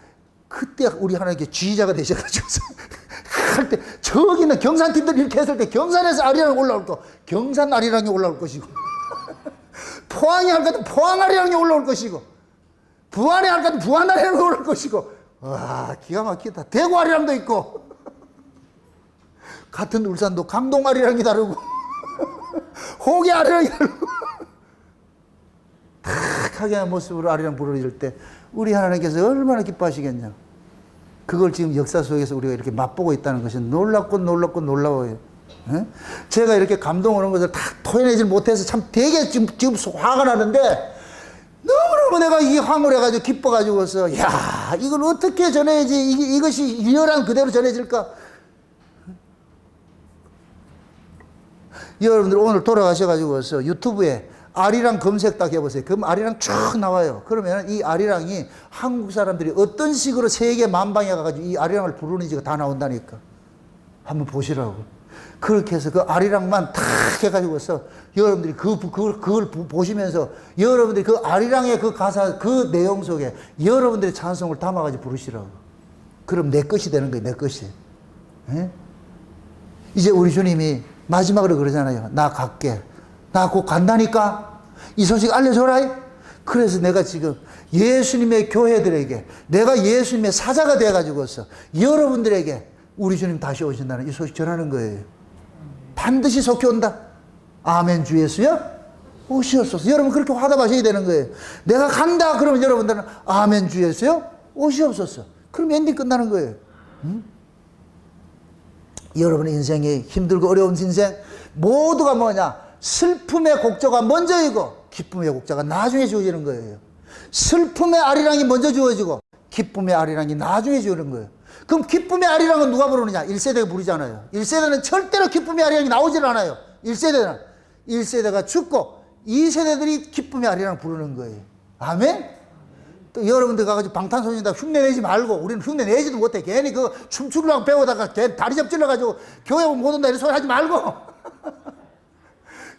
그때 우리 하나님께 지휘자가 되셔가지고 할 때 저기는 경산팀들이 이렇게 했을 때 경산에서 아리랑이 올라올 거 경산 아리랑이 올라올 것이고 포항이 할 것 같으면 포항 아리랑이 올라올 것이고 부안에 할 것 같으면 부안 아리랑이 올라올 것이고, 와 기가 막히다. 대구 아리랑도 있고 같은 울산도 강동 아리랑이 다르고 호계 아리랑이 다르고 탁하게 모습으로 아리랑 부르실 때 우리 하나님께서 얼마나 기뻐하시겠냐. 그걸 지금 역사 속에서 우리가 이렇게 맛보고 있다는 것이 놀랍고 놀라워요. 에? 제가 이렇게 감동 오는 것을 다 토해내지 못해서 참 되게 지금 화가 나는데, 너무너무 내가 이게 황홀해가지고 기뻐가지고서, 야 이걸 어떻게 전해야지 이것이 리얼한 그대로 전해질까. 여러분들 오늘 돌아가셔가지고서 유튜브에 아리랑 검색 딱 해보세요. 그럼 아리랑 쭉 나와요. 그러면 이 아리랑이 한국 사람들이 어떤 식으로 세계 만방에 가가지고 이 아리랑을 부르는지가 다 나온다니까. 한번 보시라고. 그렇게 해서 그 아리랑만 탁 해가지고서 여러분들이 그걸 보시면서 여러분들이 그 아리랑의 그 가사, 그 내용 속에 여러분들의 찬송을 담아가지고 부르시라고. 그럼 내 것이 되는 거예요, 내 것이. 에? 이제 우리 주님이 마지막으로 그러잖아요. 나 갈게. 나 곧 간다니까? 이 소식 알려줘라. 그래서 내가 지금 예수님의 교회들에게 내가 예수님의 사자가 돼가지고서 여러분들에게 우리 주님 다시 오신다는 이 소식 전하는 거예요. 반드시 속히 온다. 아멘 주 예수여 오시옵소서. 여러분 그렇게 화답하셔야 되는 거예요. 내가 간다 그러면 여러분들은 아멘 주 예수여 오시옵소서. 그럼 엔딩 끝나는 거예요. 응? 여러분의 인생이 힘들고 어려운 인생 모두가 뭐냐? 슬픔의 곡조가 먼저이고 기쁨의 곡조가 나중에 주어지는 거예요. 슬픔의 아리랑이 먼저 주어지고 기쁨의 아리랑이 나중에 주어지는 거예요. 그럼 기쁨의 아리랑은 누가 부르느냐? 1세대가 부르잖아요. 1세대는 절대로 기쁨의 아리랑이 나오질 않아요. 1세대가 죽고 2세대들이 기쁨의 아리랑 부르는 거예요. 아멘? 또 여러분들 가가지고 방탄소년단 흉내내지 말고, 우리는 흉내내지도 못해. 괜히 그 춤추려고 배우다가 괜히 다리 접질러가지고 교회 못 온다 이런 소리 하지 말고.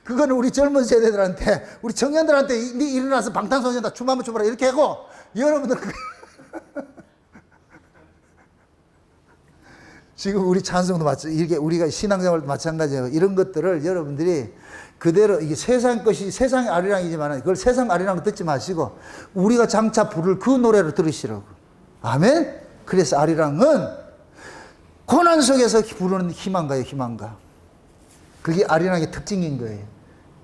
그거는 우리 젊은 세대들한테, 우리 청년들한테 일어나서 방탄소년단 춤 한번 춰보라 이렇게 하고, 여러분들 지금 우리 찬송도 이렇게 우리가 신앙생활도 마찬가지예요. 이런 것들을 여러분들이 그대로 이게 세상 것이 세상의 아리랑이지만 그걸 세상 아리랑 듣지 마시고 우리가 장차 부를 그 노래를 들으시라고. 아멘? 그래서 아리랑은 고난 속에서 부르는 희망가예요, 희망가. 그게 아리랑의 특징인 거예요.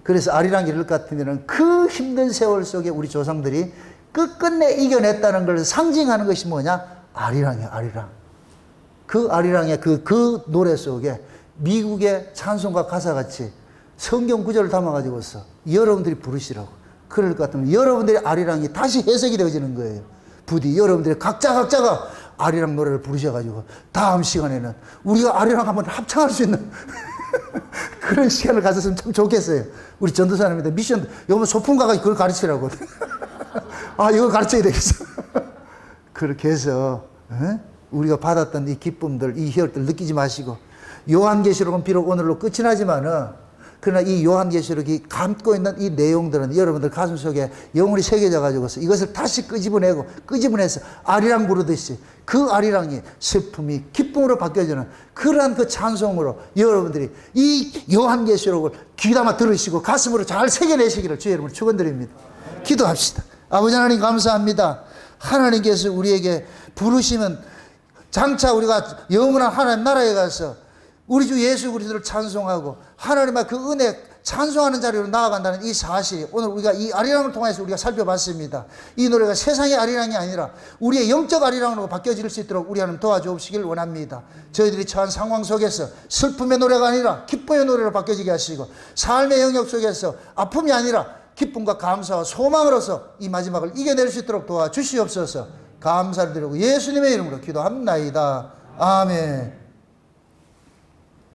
그래서 아리랑 이럴 것 같으면 그 힘든 세월 속에 우리 조상들이 끝끝내 이겨냈다는 걸 상징하는 것이 뭐냐? 아리랑이에요, 아리랑. 그 아리랑의 그 노래 속에 미국의 찬송가 가사같이 성경 구절을 담아가지고서 여러분들이 부르시라고. 그럴 것 같으면 여러분들의 아리랑이 다시 해석이 되어지는 거예요. 부디 여러분들이 각자가 아리랑 노래를 부르셔가지고 다음 시간에는 우리가 아리랑 한번 합창할 수 있는 그런 시간을 가졌으면 참 좋겠어요. 우리 전도사님한테 미션, 요번 소풍 가가지고 그걸 가르치라고. 아, 이거 가르쳐야 되겠어. 그렇게 해서, 우리가 받았던 이 기쁨들, 이 희열들 느끼지 마시고, 요한계시록은 비록 오늘로 끝이 나지만은, 그러나 이 요한계시록이 감고 있는 이 내용들은 여러분들 가슴 속에 영원히 새겨져 가지고서 이것을 다시 끄집어내서 아리랑 부르듯이 그 아리랑이 슬픔이 기쁨으로 바뀌어지는 그러한 그 찬송으로 여러분들이 이 요한계시록을 귀담아 들으시고 가슴으로 잘 새겨내시기를 주의 이름으로 축원드립니다. 기도합시다. 아버지 하나님 감사합니다. 하나님께서 우리에게 부르시면 장차 우리가 영원한 하나님 나라에 가서 우리 주 예수 그리스도를 찬송하고 하나님의 그 은혜 찬송하는 자리로 나아간다는 이 사실, 오늘 우리가 이 아리랑을 통해서 우리가 살펴봤습니다. 이 노래가 세상의 아리랑이 아니라 우리의 영적 아리랑으로 바뀌어질 수 있도록 우리 하나님 도와주시길 원합니다. 저희들이 처한 상황 속에서 슬픔의 노래가 아니라 기쁨의 노래로 바뀌어지게 하시고, 삶의 영역 속에서 아픔이 아니라 기쁨과 감사와 소망으로서 이 마지막을 이겨낼 수 있도록 도와주시옵소서. 감사를 드리고 예수님의 이름으로 기도합나이다. 아멘.